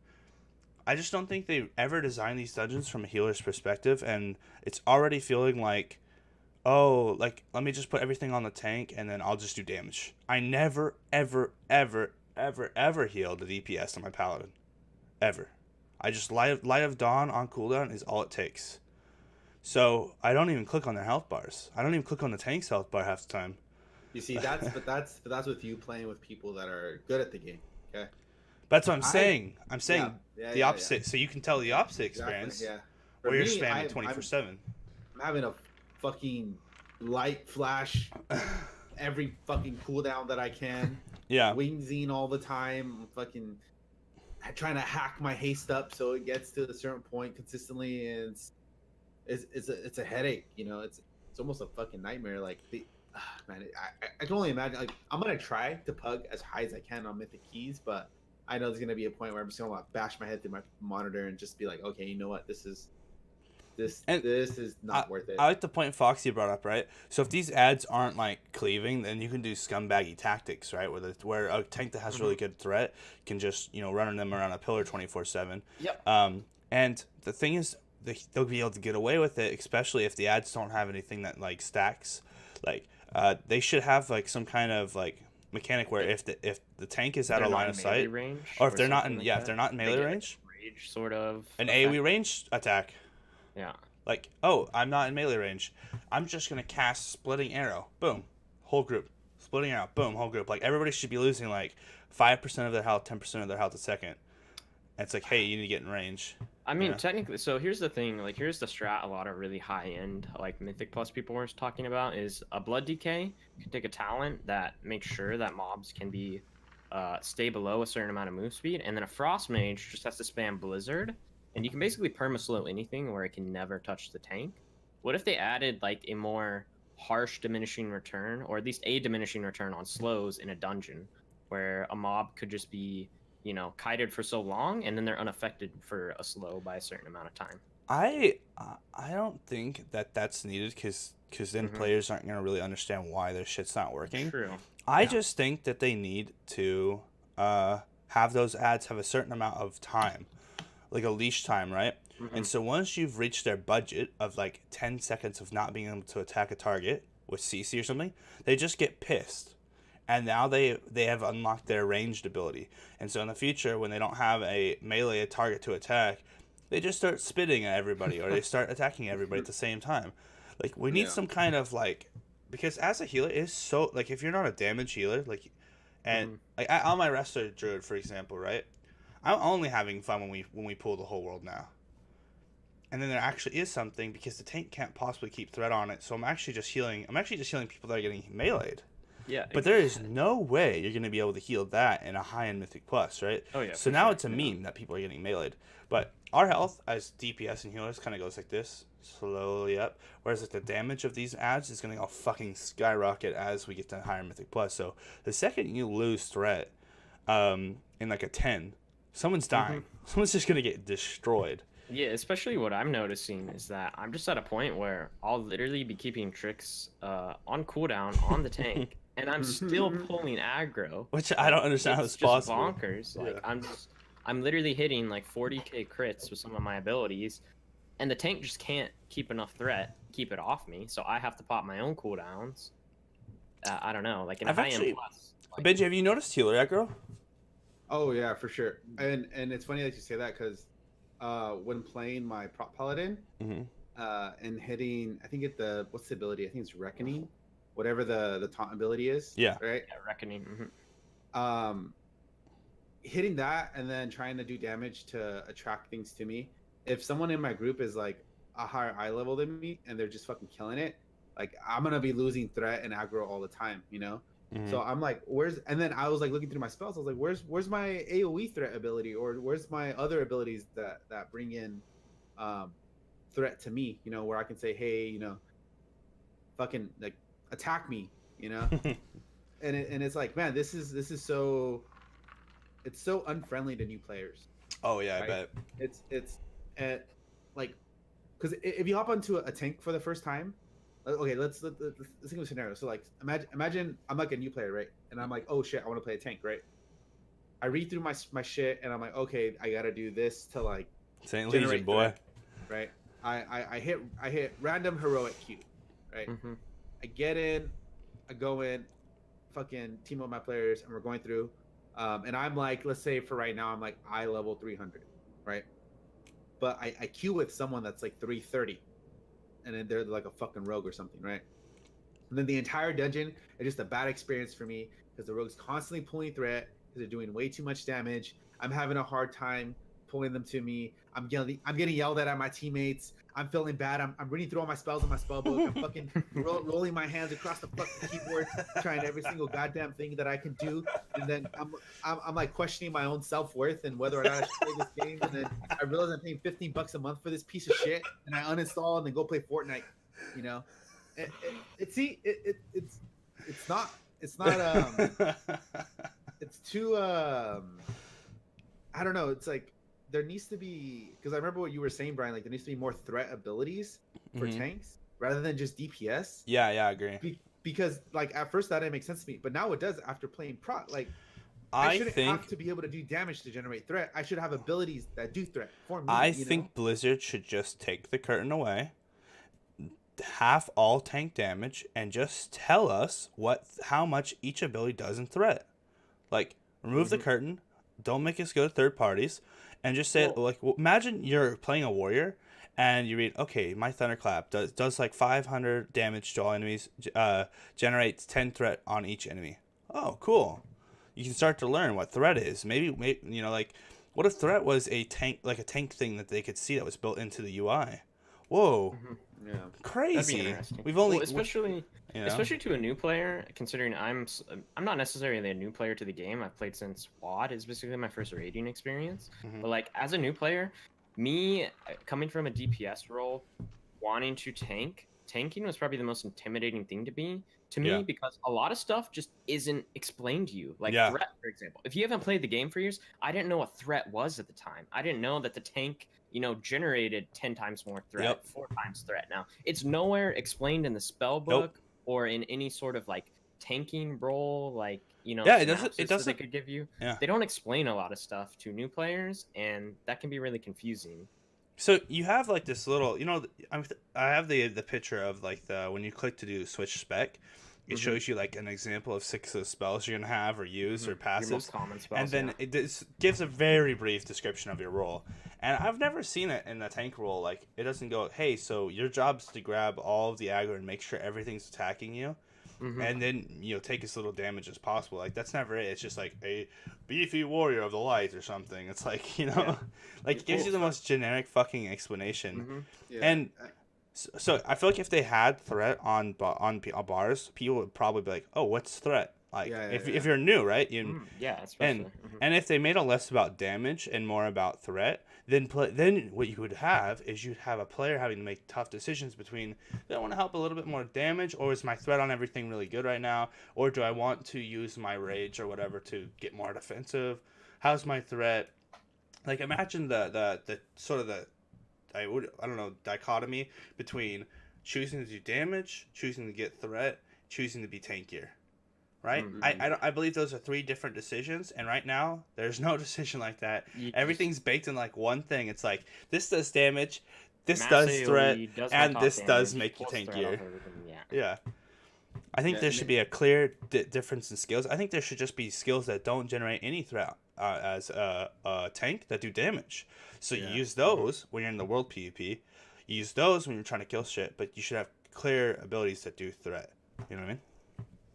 Speaker 3: I just don't think they ever designed these dungeons from a healer's perspective, and it's already feeling like, oh, like, let me just put everything on the tank and then I'll just do damage. I never, ever, ever, ever, ever healed the DPS on my paladin. Ever. I just Light of Dawn on cooldown is all it takes. So I don't even click on their health bars. I don't even click on the tank's health bar half the time.
Speaker 1: You see, that's with you playing with people that are good at the game. Okay.
Speaker 3: That's what I'm saying. I'm saying the opposite.
Speaker 1: Yeah.
Speaker 3: So you can tell the opposite experience.
Speaker 1: Exactly, yeah.
Speaker 3: Where you're spamming 24/7.
Speaker 1: I'm having a fucking light flash every fucking cooldown that I can.
Speaker 3: Yeah.
Speaker 1: Wingsing all the time. Fucking trying to hack my haste up so it gets to a certain point consistently, and it's a headache. You know, it's almost a fucking nightmare. Like man, I can only imagine. Like I'm gonna try to pug as high as I can on Mythic keys, but I know there's gonna be a point where I'm just gonna bash my head through my monitor and just be like, okay, you know what, this is not worth it.
Speaker 3: I like the point Foxy brought up, right? So if these ads aren't like cleaving, then you can do scumbaggy tactics, right? Where a tank that has really good threat can just run them around a pillar 24/7.
Speaker 2: Yep.
Speaker 3: And the thing is, they'll be able to get away with it, especially if the ads don't have anything that like stacks. Like they should have like some kind of like mechanic where if the tank is out of line of sight,
Speaker 2: range,
Speaker 3: or if they're not in
Speaker 2: if
Speaker 3: they're not in melee range,
Speaker 2: rage sort of
Speaker 3: an AoE range attack.
Speaker 2: Yeah.
Speaker 3: Like, oh, I'm not in melee range. I'm just going to cast Splitting Arrow. Boom. Whole group. Splitting Arrow. Boom. Whole group. Like, everybody should be losing, like, 5% of their health, 10% of their health a second. And it's like, hey, you need to get in range.
Speaker 2: I mean, technically, so here's the thing. Like, here's the strat a lot of really high-end, like, Mythic Plus people were talking about is a Blood Decay. You can take a talent that makes sure that mobs can be stay below a certain amount of move speed. And then a Frost Mage just has to spam Blizzard. And you can basically perma-slow anything where it can never touch the tank. What if they added like a more harsh diminishing return, or at least a diminishing return on slows in a dungeon, where a mob could just be, kited for so long, and then they're unaffected for a slow by a certain amount of time?
Speaker 3: I don't think that's needed because then players aren't going to really understand why their shit's not working.
Speaker 2: True.
Speaker 3: I just think that they need to have those ads have a certain amount of time. Like a leash time, right? And so once you've reached their budget of like 10 seconds of not being able to attack a target with CC or something, they just get pissed. And now they have unlocked their ranged ability. And so in the future, when they don't have a melee target to attack, they just start spitting at everybody or they start attacking everybody at the same time. Like, we need some kind of like, because as a healer, it's so, like, if you're not a damage healer, like, and like on my wrestler druid, for example, right? I'm only having fun when we pull the whole world now. And then there actually is something because the tank can't possibly keep threat on it. So I'm actually just healing people that are getting meleeed.
Speaker 2: Yeah.
Speaker 3: But there is no way you're going to be able to heal that in a high-end Mythic Plus, right?
Speaker 2: Oh, yeah.
Speaker 3: So now it's a meme that people are getting meleeed. But our health as DPS and healers kind of goes like this, slowly up. Whereas like the damage of these ads is going to go fucking skyrocket as we get to higher Mythic Plus. So the second you lose threat in like a 10, someone's dying. Someone's just going to get destroyed.
Speaker 2: Yeah, especially what I'm noticing is that I'm just at a point where I'll literally be keeping tricks on cooldown on the tank, and I'm still pulling aggro.
Speaker 3: Which I don't understand how it's
Speaker 2: just
Speaker 3: possible.
Speaker 2: Bonkers. Like, I'm literally hitting like 40k crits with some of my abilities, and the tank just can't keep enough threat, keep it off me, so I have to pop my own cooldowns. I don't know, like in
Speaker 3: I've
Speaker 2: high
Speaker 3: actually-
Speaker 2: end plus. Like,
Speaker 3: Benji, have you noticed healer aggro?
Speaker 1: Oh yeah, for sure. And it's funny that you say that because when playing my prop paladin
Speaker 3: Mm-hmm.
Speaker 1: and hitting, I think what's the ability? I think it's reckoning, whatever the taunt ability is.
Speaker 3: Yeah.
Speaker 1: Right.
Speaker 2: yeah, reckoning.
Speaker 1: Hitting that and then trying to do damage to attract things to me. If someone in my group is like a higher eye level than me and they're just fucking killing it, like I'm gonna be losing threat and aggro all the time, you know.
Speaker 3: Mm-hmm.
Speaker 1: So I'm like, and then I was like looking through my spells. I was like, where's my AOE threat ability, or where's my other abilities that bring in threat to me, you know, where I can say, hey, you know, fucking like attack me, you know. and it's like, man, this is so, it's so unfriendly to new players.
Speaker 3: Oh yeah,
Speaker 1: Right?
Speaker 3: I bet.
Speaker 1: It's like, because if you hop onto a tank for the first time, okay, let's think of a scenario. So like, imagine I'm like a new player, right? And I'm like, oh shit, I want to play a tank, right? I read through my shit and I'm like, okay, I gotta do this to like
Speaker 3: Saint
Speaker 1: generate
Speaker 3: Legion, boy.
Speaker 1: threat, right? I hit random heroic Q, right?
Speaker 2: Mm-hmm.
Speaker 1: I get in, I go in, fucking team up my players, and we're going through. And I'm like, let's say for right now, I'm like eye level 300, right? But I queue with someone that's like 330, and then they're like a fucking rogue or something, right? And then the entire dungeon is just a bad experience for me because the rogue's constantly pulling threat because they're doing way too much damage. I'm having a hard time pulling them to me. I'm getting yelled at my teammates. I'm feeling bad. I'm reading through all my spells in my spell book. I'm fucking rolling my hands across the fucking keyboard, trying every single goddamn thing that I can do. And then I'm like questioning my own self-worth and whether or not I should play this game. And then I realize I'm paying $15 a month for this piece of shit, and I uninstall and then go play Fortnite. You know, it's not it's too I don't know. It's like there needs to be, because I remember what you were saying, Brian. Like there needs to be more threat abilities for
Speaker 3: Mhm.
Speaker 1: tanks rather than just DPS.
Speaker 3: Yeah, I agree.
Speaker 1: Because like at first that didn't make sense to me, but now it does after playing prot. Like
Speaker 3: I
Speaker 1: shouldn't
Speaker 3: think
Speaker 1: have to be able to do damage to generate threat. I should have abilities that do threat for me.
Speaker 3: I
Speaker 1: you
Speaker 3: think
Speaker 1: know?
Speaker 3: Blizzard should just take the curtain away, half all tank damage, and just tell us how much each ability does in threat. Like remove the curtain, don't make us go to third parties, and just say imagine you're playing a warrior and you read, okay, my thunderclap does like 500 damage to all enemies, generates 10 threat on each enemy. Oh, cool. You can start to learn what threat is. Maybe you know, like, what if threat was a tank thing that they could see that was built into the UI? Whoa,
Speaker 1: Yeah.
Speaker 2: That'd be
Speaker 3: crazy.
Speaker 2: interesting.
Speaker 3: We've only
Speaker 2: especially
Speaker 3: you know?
Speaker 2: especially to a new player, considering I'm not necessarily a new player to the game. I've played since WoD is basically my first raiding experience.
Speaker 3: Mhm.
Speaker 2: But like as a new player, me coming from a DPS role, wanting to tanking was probably the most intimidating thing to me
Speaker 3: Yeah.
Speaker 2: because a lot of stuff just isn't explained to you. Like
Speaker 3: Yeah.
Speaker 2: threat, for example. If you haven't played the game for years, I didn't know what threat was at the time. I didn't know that the tank, you know, generated 10 times more threat,
Speaker 3: Yep.
Speaker 2: 4 times threat. Now it's nowhere explained in the spell book or in any sort of like tanking role, like, you know,
Speaker 3: Yeah, it doesn't-
Speaker 2: synopsis that they could give you.
Speaker 3: Yeah.
Speaker 2: They don't explain a lot of stuff to new players, and that can be really confusing.
Speaker 3: So you have like this little, you know, I have the picture of like when you click to do switch spec, it shows you like an example of 6 of the spells you're gonna have or use or
Speaker 2: Your
Speaker 3: passives,
Speaker 2: most common spells,
Speaker 3: and then it gives a very brief description of your role. And I've never seen it in the tank role. Like it doesn't go, hey, so your job's to grab all of the aggro and make sure everything's attacking you, and then you know take as little damage as possible. Like that's never it. It's just like a beefy warrior of the light or something. It's like, you know, like it gives you the most generic fucking explanation.
Speaker 1: Yeah.
Speaker 3: And so I feel like if they had threat on bars, people would probably be like, oh, what's threat? Like if you're new, right?
Speaker 2: Yeah, especially.
Speaker 3: And if they made it less about damage and more about threat, then what you would have is you'd have a player having to make tough decisions between, do I want to help a little bit more damage, or is my threat on everything really good right now, or do I want to use my rage or whatever to get more defensive? How's my threat? Like imagine the sort of the I don't know, dichotomy between choosing to do damage, choosing to get threat, choosing to be tankier. Right? I believe those are 3 different decisions, and right now there's no decision like that. Everything's baked in like one thing. It's like this does damage, this does threat, and this does make you tankier. Yeah. I think
Speaker 1: Yeah,
Speaker 3: there should be a clear difference in skills. I think there should just be skills that don't generate any threat as a tank that do damage. So you
Speaker 1: Yeah.
Speaker 3: use those when you're in the world PvP. You use those when you're trying to kill shit, but you should have clear abilities that do threat. You know what I mean?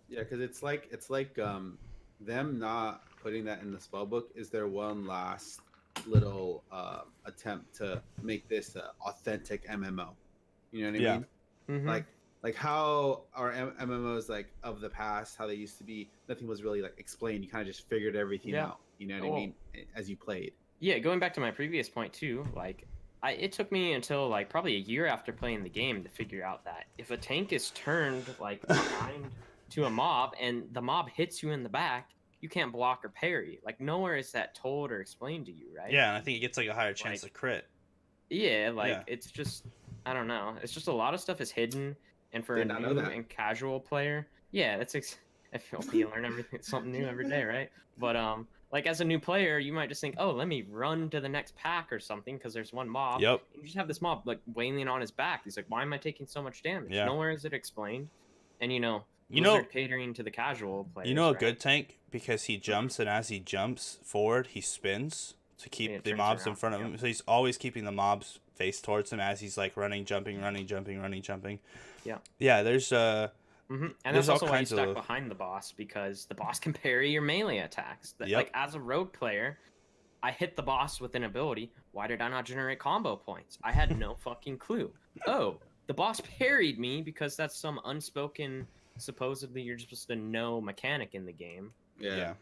Speaker 4: Yeah, because it's like them not putting that in the spell book is their one last little attempt to make this authentic MMO. You know what I
Speaker 3: Yeah.
Speaker 4: mean?
Speaker 2: Mhm.
Speaker 4: Like how our MMOs like of the past, how they used to be, nothing was really like explained. You kind of just figured everything
Speaker 2: Yeah.
Speaker 4: out. You know what I
Speaker 2: Well,
Speaker 4: mean? As you played.
Speaker 2: Yeah, going back to my previous point too, like it took me until like probably a year after playing the game to figure out that if a tank is turned like behind to a mob and the mob hits you in the back, you can't block or parry. Like nowhere is that told or explained to you, right?
Speaker 3: Yeah, and I think it gets like a higher chance
Speaker 2: Like-
Speaker 3: to crit.
Speaker 2: Yeah, like
Speaker 3: Yeah.
Speaker 2: it's just I don't know. It's just a lot of stuff is hidden, and for
Speaker 4: Did
Speaker 2: a
Speaker 4: not know
Speaker 2: new
Speaker 4: that.
Speaker 2: and casual player, yeah, that's I feel like you learn everything something new every day, right? But like as a new player, you might just think, oh, let me run to the next pack or something because there's one mob.
Speaker 3: Yep.
Speaker 2: And you just have this mob like wailing on his back. He's like, why am I taking so much damage?
Speaker 3: Yeah.
Speaker 2: Nowhere is it explained, and
Speaker 3: You know-
Speaker 2: Blizzard catering to the casual players.
Speaker 3: You know a
Speaker 2: right?
Speaker 3: good tank because he jumps, and as he jumps forward, he spins to keep
Speaker 2: it
Speaker 3: the
Speaker 2: turns
Speaker 3: mobs in
Speaker 2: around,
Speaker 3: front of
Speaker 2: yeah.
Speaker 3: him. So he's always keeping the mobs face towards him as he's like running, jumping, running, jumping, running, jumping.
Speaker 2: Yeah.
Speaker 3: Yeah, there's
Speaker 2: And
Speaker 3: There's
Speaker 2: that's
Speaker 3: all
Speaker 2: also why you
Speaker 3: kinds
Speaker 2: stuck
Speaker 3: of-
Speaker 2: behind the boss because the boss can parry your melee attacks.
Speaker 3: Yep.
Speaker 2: Like as a rogue player, I hit the boss with an ability. Why did I not generate combo points? I had no fucking clue. Oh, the boss parried me because that's some unspoken, supposedly you're supposed to know mechanic in the game
Speaker 3: yeah.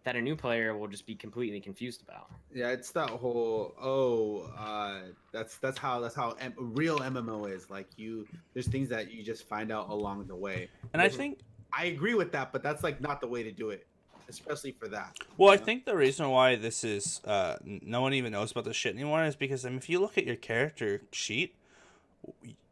Speaker 2: that a new player will just be completely confused about.
Speaker 4: Yeah, it's that whole that's how real MMO is. Like there's things that you just find out along the way.
Speaker 3: And I think
Speaker 4: I agree with that, but that's like not the way to do it, especially for that.
Speaker 3: Well, I
Speaker 4: you know?
Speaker 3: think the reason why this is no one even knows about this shit anymore is because if you look at your character sheet,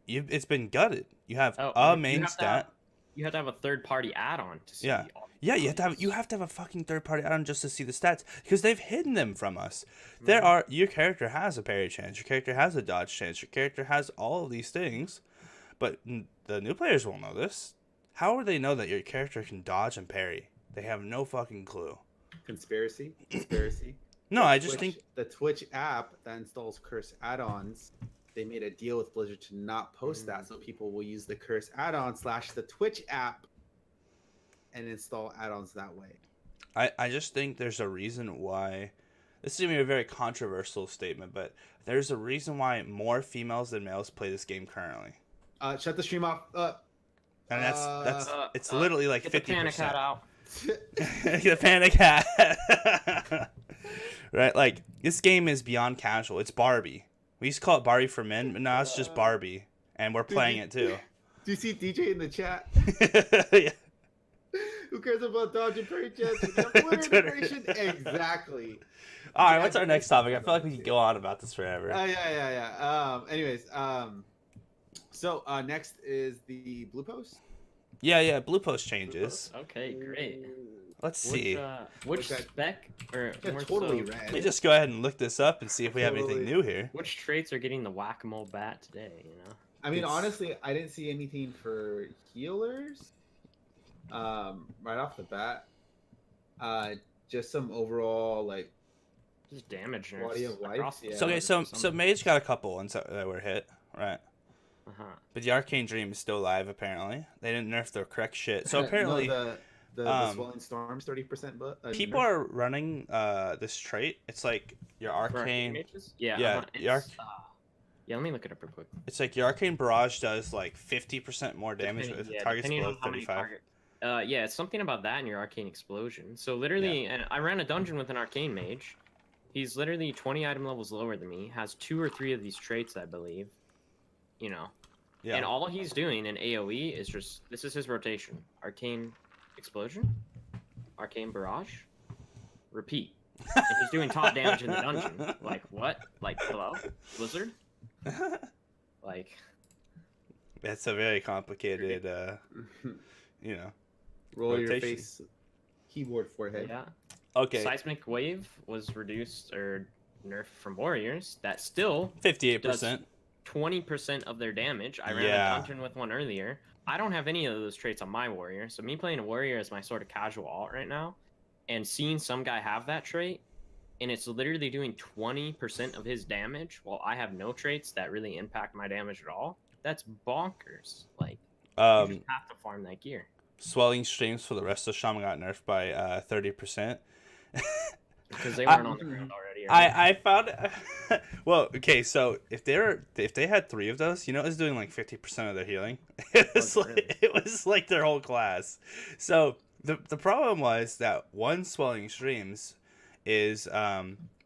Speaker 3: it's been gutted. You have a main stat.
Speaker 2: You have to have a third-party add-on to see.
Speaker 3: Yeah.
Speaker 2: all the
Speaker 3: Yeah, you
Speaker 2: abilities.
Speaker 3: have to have a fucking third party add-on just to see the stats because they've hidden them from us. There are your character has a parry chance, your character has a dodge chance, your character has all of these things, but the new players won't know this. How would they know that your character can dodge and parry? They have no fucking clue.
Speaker 4: Conspiracy.
Speaker 3: No, I just
Speaker 4: Twitch-
Speaker 3: think
Speaker 4: the Twitch app that installs curse add-ons, they made a deal with Blizzard to not post that, so people will use the curse add-on / the Twitch app and install add-ons that way.
Speaker 3: I just think there's a reason why. This is gonna be a very controversial statement, but there's a reason why more females than males play this game currently,
Speaker 4: Shut the stream off.
Speaker 3: and that's it's literally like
Speaker 2: Get the
Speaker 3: 50%.
Speaker 2: panic hat out.
Speaker 3: The panic hat. Right, like this game is beyond casual. It's Barbie. We used to call it Barbie for men, but now it's just Barbie, and we're playing it too.
Speaker 4: Do you see DJ in the chat?
Speaker 3: Yeah.
Speaker 4: Who cares about dodge and parry chance? Integration? Exactly.
Speaker 3: All right, what's our next topic? I feel like we could go on about this forever.
Speaker 4: Yeah. Anyways, so next is the blue post.
Speaker 3: Yeah, blue post changes.
Speaker 2: Okay, great.
Speaker 3: Let's see.
Speaker 2: Which
Speaker 4: Okay.
Speaker 2: spec or
Speaker 4: Yeah,
Speaker 2: more
Speaker 4: totally
Speaker 2: so,
Speaker 4: red.
Speaker 3: Let me just go ahead and look this up and see if we have anything
Speaker 4: Totally.
Speaker 3: new here.
Speaker 2: which traits are getting the whack-a-mole bat today? You know.
Speaker 4: I mean,
Speaker 3: It's-
Speaker 4: honestly, I didn't see anything for healers. Right off the bat, just some overall like
Speaker 2: Just damage nerfs
Speaker 4: Quality of life,
Speaker 2: across the
Speaker 4: yeah.
Speaker 3: So okay,
Speaker 2: board.
Speaker 3: so Mage got a couple ones that were hit, right?
Speaker 2: Uh-huh.
Speaker 3: But the Arcane Dream is still alive apparently. They didn't nerf the correct shit. So apparently
Speaker 4: no, the
Speaker 3: um,
Speaker 4: swelling storms 30%. But
Speaker 3: people are running this trait. It's like your
Speaker 2: For
Speaker 3: Arcane.
Speaker 2: mages? Yeah.
Speaker 3: Yeah,
Speaker 2: Uh-huh.
Speaker 3: the arc-
Speaker 2: Yeah, let me look it up real quick.
Speaker 3: It's like your Arcane Barrage does like 50% more damage
Speaker 2: Depending-
Speaker 3: with
Speaker 2: yeah,
Speaker 3: targets
Speaker 2: depending
Speaker 3: below
Speaker 2: on how many
Speaker 3: 35.
Speaker 2: yeah, it's something about that in your arcane explosion. So literally, and I ran a dungeon with an arcane mage. He's literally 20 item levels lower than me. Has 2 or 3 of these traits, I believe. You know,
Speaker 3: Yeah.
Speaker 2: and all he's doing in AOE is just this is his rotation: arcane explosion, arcane barrage, repeat. And he's doing top damage in the dungeon. Like what? Like hello, Blizzard? Like
Speaker 3: That's a very complicated you know.
Speaker 4: roll your
Speaker 3: rotation.
Speaker 4: face, keyboard forehead.
Speaker 2: yeah.
Speaker 3: Okay.
Speaker 2: Seismic wave was reduced or nerfed from warriors. That still
Speaker 3: 58%.
Speaker 2: 20% of their damage. I ran
Speaker 3: Yeah.
Speaker 2: a dungeon with one earlier. I don't have any of those traits on my warrior, so me playing a warrior as my sort of casual alt right now, and seeing some guy have that trait, and it's literally doing 20% of his damage while I have no traits that really impact my damage at all. That's bonkers. Like, you just have to farm that gear.
Speaker 3: Swelling streams for the rest of Shaman got nerfed by 30%.
Speaker 2: Because they weren't on the ground already. Right?
Speaker 3: I found well, okay, so if they had 3 of those, you know, it was doing like 50% of their healing. It was like their whole class. So the problem was that one swelling streams is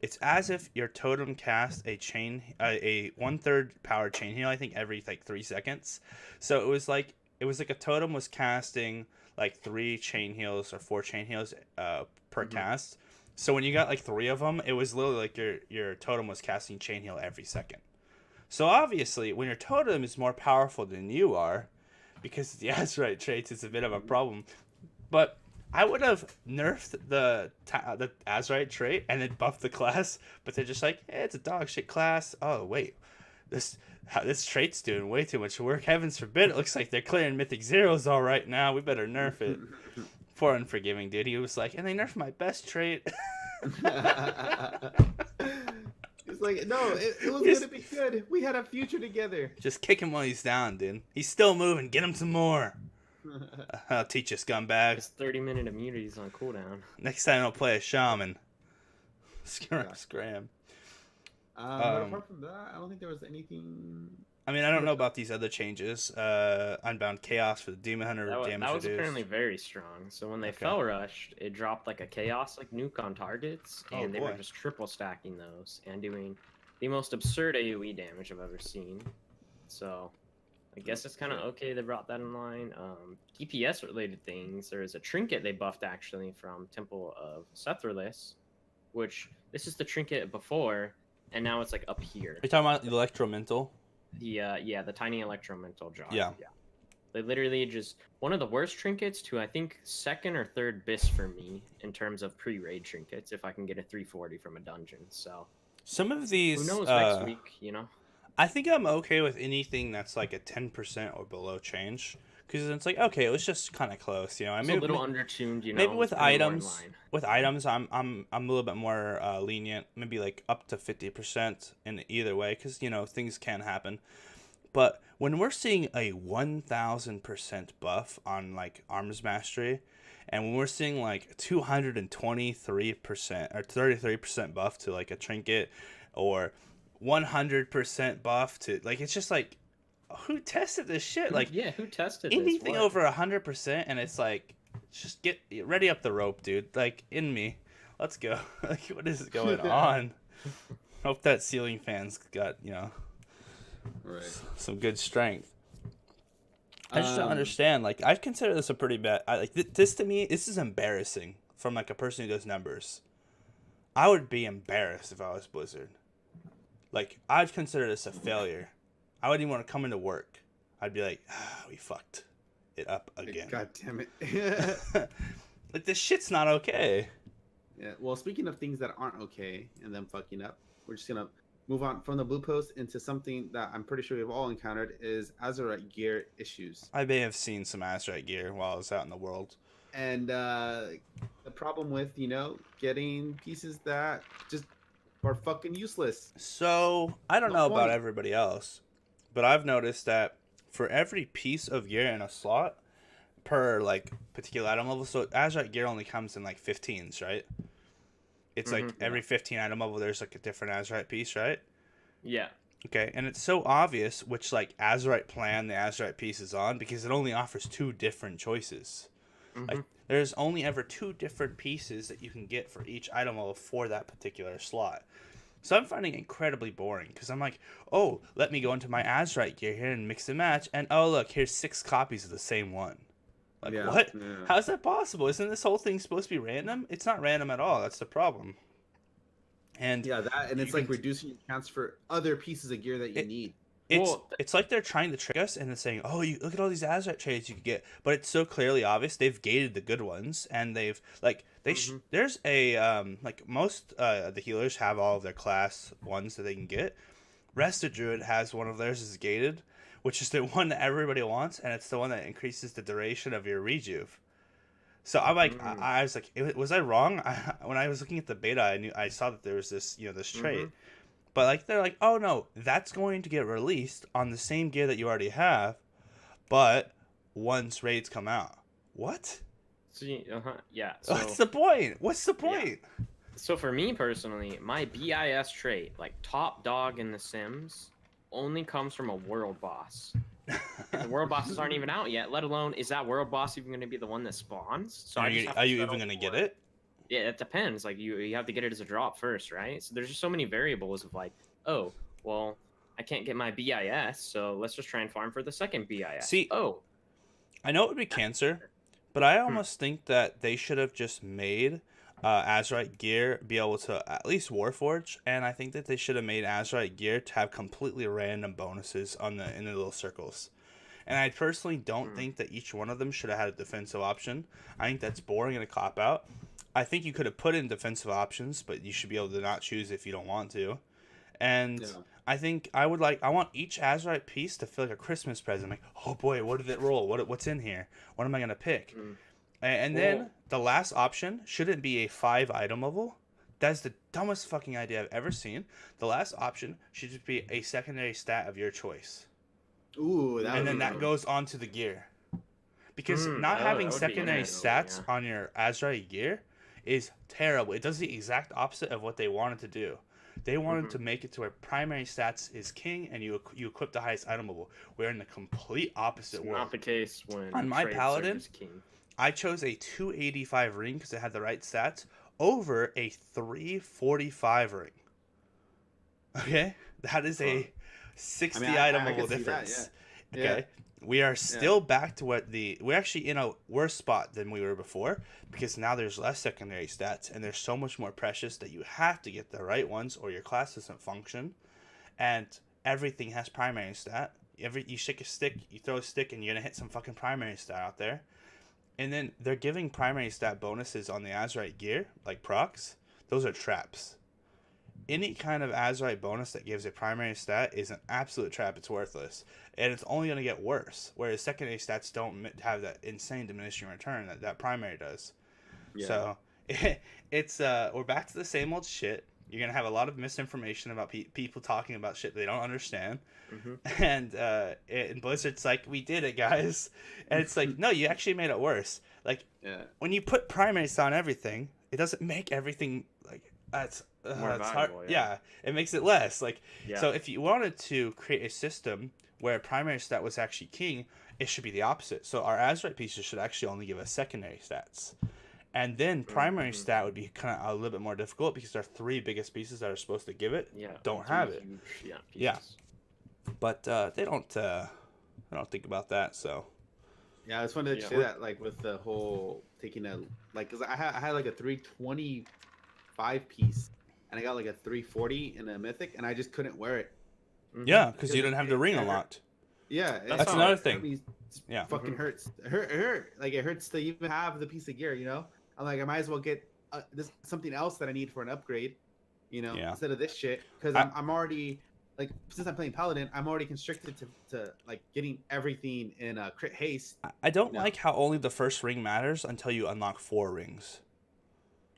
Speaker 3: it's as if your totem cast a 1/3 power chain heal, I think every like 3 seconds. So it was like a totem was casting like 3 chain heals or 4 chain heals per cast. So when you got like 3 of them, it was literally like your totem was casting chain heal every second. So obviously, when your totem is more powerful than you are, because the Azarite traits, it's a bit of a problem. But I would have nerfed the Azarite trait and then buffed the class, but they're just like, it's a dog shit class. Oh wait, this trait's doing way too much work. Heavens forbid! It looks like they're clearing Mythic zeros all right now. We better nerf it. Poor Unforgiving dude. He was like, and they nerfed my best trait.
Speaker 1: It's like, no, it was gonna be good. We had a future together.
Speaker 3: Just kick him while he's down, dude. He's still moving. Get him some more. I'll teach you, scumbag.
Speaker 2: It's 30-minute immunities on cooldown.
Speaker 3: Next time I'll play a shaman. Scram.
Speaker 4: But apart from that, I don't think there was anything.
Speaker 3: I mean, I don't know about these other changes. Unbound Chaos for the Demon Hunter damage
Speaker 2: that was
Speaker 3: reduced.
Speaker 2: apparently very strong. So when they fell rushed, it dropped like a Chaos like nuke on targets, and they were just triple stacking those and doing the most absurd AoE damage I've ever seen. So I guess it's kind of okay they brought that in line. DPS related things. There is a trinket they buffed actually from Temple of Sethraliss, which this is the trinket before, and now it's like up here.
Speaker 3: Are you talking about the Electromental?
Speaker 2: The tiny electromental jar.
Speaker 3: Yeah.
Speaker 2: They literally just one of the worst trinkets to I think 2nd or 3rd bis for me in terms of pre-raid trinkets if I can get a 340 from a dungeon. So
Speaker 3: some of these
Speaker 2: who knows next week, you know?
Speaker 3: I think I'm okay with anything that's like a 10% or below change. Because it's like, okay, it was just kind of close, you know. I mean,
Speaker 2: a little undertuned, you know.
Speaker 3: Maybe with items, I'm a little bit more lenient, maybe like up to 50% in either way, because you know things can happen. But when we're seeing a 1,000% buff on like Arms Mastery, and when we're seeing like 223% or 33% buff to like a trinket, or 100% buff to like, it's just like, who tested this shit? Like,
Speaker 2: yeah, who tested
Speaker 3: anything
Speaker 2: this?
Speaker 3: over 100%, and it's like, just get ready up the rope, dude. Like, in me, let's go. Like, what is going on? Hope that ceiling fan's got some good strength. I just don't understand. Like, I consider this a pretty bad. This to me, this is embarrassing from like a person who does numbers. I would be embarrassed if I was Blizzard. Like, I'd consider this a failure. I wouldn't even want to come into work. I'd be like, we fucked it up again.
Speaker 4: God damn it.
Speaker 3: Like, this shit's not okay.
Speaker 4: Yeah. Well, speaking of things that aren't okay and them fucking up, we're just gonna move on from the blue post into something that I'm pretty sure we've all encountered is Azarite gear issues.
Speaker 3: I may have seen some Azarite gear while I was out in the world.
Speaker 4: And the problem with, getting pieces that just are fucking useless.
Speaker 3: So, I don't know about everybody else, but I've noticed that for every piece of gear in a slot per like particular item level, so Azarite gear only comes in like 15s, right? It's like every 15 item level there's like a different Azarite piece, right?
Speaker 2: Yeah.
Speaker 3: Okay, and it's so obvious which like Azarite plan the Azarite piece is on because it only offers 2 different choices. Like, there's only ever 2 different pieces that you can get for each item level for that particular slot. So I'm finding it incredibly boring because I'm like, oh, let me go into my Azarite gear here and mix and match, and oh look, here's 6 copies of the same one. Like, what? Yeah. How's that possible? Isn't this whole thing supposed to be random? It's not random at all. That's the problem. And
Speaker 4: yeah, it's like reducing your chance for other pieces of gear that you need.
Speaker 3: It's like they're trying to trick us and they're saying, oh, you look at all these Azarite trades you could get, but it's so clearly obvious they've gated the good ones, and they've like there's a like most the healers have all of their class ones that they can get, Resto Druid has one of theirs is gated, which is the one that everybody wants, and it's the one that increases the duration of your rejuve. So I'm like, I was like, was I wrong? When I was looking at the beta, I saw that there was this, this trait, but like they're like, oh no, that's going to get released on the same gear that you already have, but once raids come out. What?
Speaker 2: So, yeah. So,
Speaker 3: What's the point? What's the point?
Speaker 2: Yeah. So for me personally, my BIS trait, like top dog in The Sims, only comes from a world boss. The world bosses aren't even out yet, let alone is that world boss even going to be the one that spawns? So
Speaker 3: are you even going to get it?
Speaker 2: Yeah, it depends. Like you have to get it as a drop first, right? So there's just so many variables of like, oh, well, I can't get my BIS, so let's just try and farm for the second BIS.
Speaker 3: See, I know it would be cancer, but I almost think that they should have just made Azarite gear be able to at least Warforge, and I think that they should have made Azarite gear to have completely random bonuses in the little circles. And I personally don't think that each one of them should have had a defensive option. I think that's boring and a cop out. I think you could have put in defensive options, but you should be able to not choose if you don't want to. And I think I want each Azarite piece to feel like a Christmas present. Like, oh boy, what did it roll? What's in here? What am I gonna pick? And then the last option shouldn't be a 5 item level. That's the dumbest fucking idea I've ever seen. The last option should just be a secondary stat of your choice.
Speaker 4: Ooh,
Speaker 3: and then that goes on to the gear. Because not having secondary stats on your Azarite gear is terrible. It does the exact opposite of what they wanted to do. They wanted to make it to where primary stats is king and you equip the highest item level. We're in the complete opposite world.
Speaker 2: Not the case when
Speaker 3: on my paladin,
Speaker 2: king.
Speaker 3: I chose a 285 ring because it had the right stats over a 345 ring. Okay? That is a 60 item level difference.
Speaker 4: That,
Speaker 3: okay? We are still back to we're actually in a worse spot than we were before because now there's less secondary stats and they're so much more precious that you have to get the right ones or your class doesn't function. And everything has primary stat. You shake a stick, you throw a stick, and you're going to hit some fucking primary stat out there. And then they're giving primary stat bonuses on the Azarite gear, like procs. Those are traps. Any kind of Azarite bonus that gives a primary stat is an absolute trap. It's worthless. And it's only going to get worse. Whereas secondary stats don't have that insane diminishing return that primary does. Yeah. So it's we're back to the same old shit. You're going to have a lot of misinformation about people talking about shit they don't understand. And in Blizzard's like, we did it, guys. And it's like, no, you actually made it worse. Like, when you put primary stat on everything, it doesn't make everything like that's
Speaker 2: more
Speaker 3: it's
Speaker 2: valuable,
Speaker 3: hard. Yeah, it makes it less. Like, so if you wanted to create a system where primary stat was actually king, it should be the opposite. So our Azarite pieces should actually only give us secondary stats. And then primary stat would be kind of a little bit more difficult because our 3 biggest pieces that are supposed to give it don't have it.
Speaker 2: Yeah.
Speaker 3: But they don't think about that. So
Speaker 4: I just wanted to say that, like, with the whole taking a, like, because I had like a 325 piece and I got like a 340 in a Mythic and I just couldn't wear it.
Speaker 3: Yeah, because you didn't have the ring unlocked.
Speaker 4: Yeah,
Speaker 3: that's another thing.
Speaker 4: Fucking hurts. It hurt. Like, it hurts to even have the piece of gear. I'm like, I might as well get something else that I need for an upgrade. Instead of this shit, because I'm already, like, since I'm playing Paladin, I'm already constricted to like getting everything in crit haste.
Speaker 3: I don't like how only the first ring matters until you unlock 4 rings.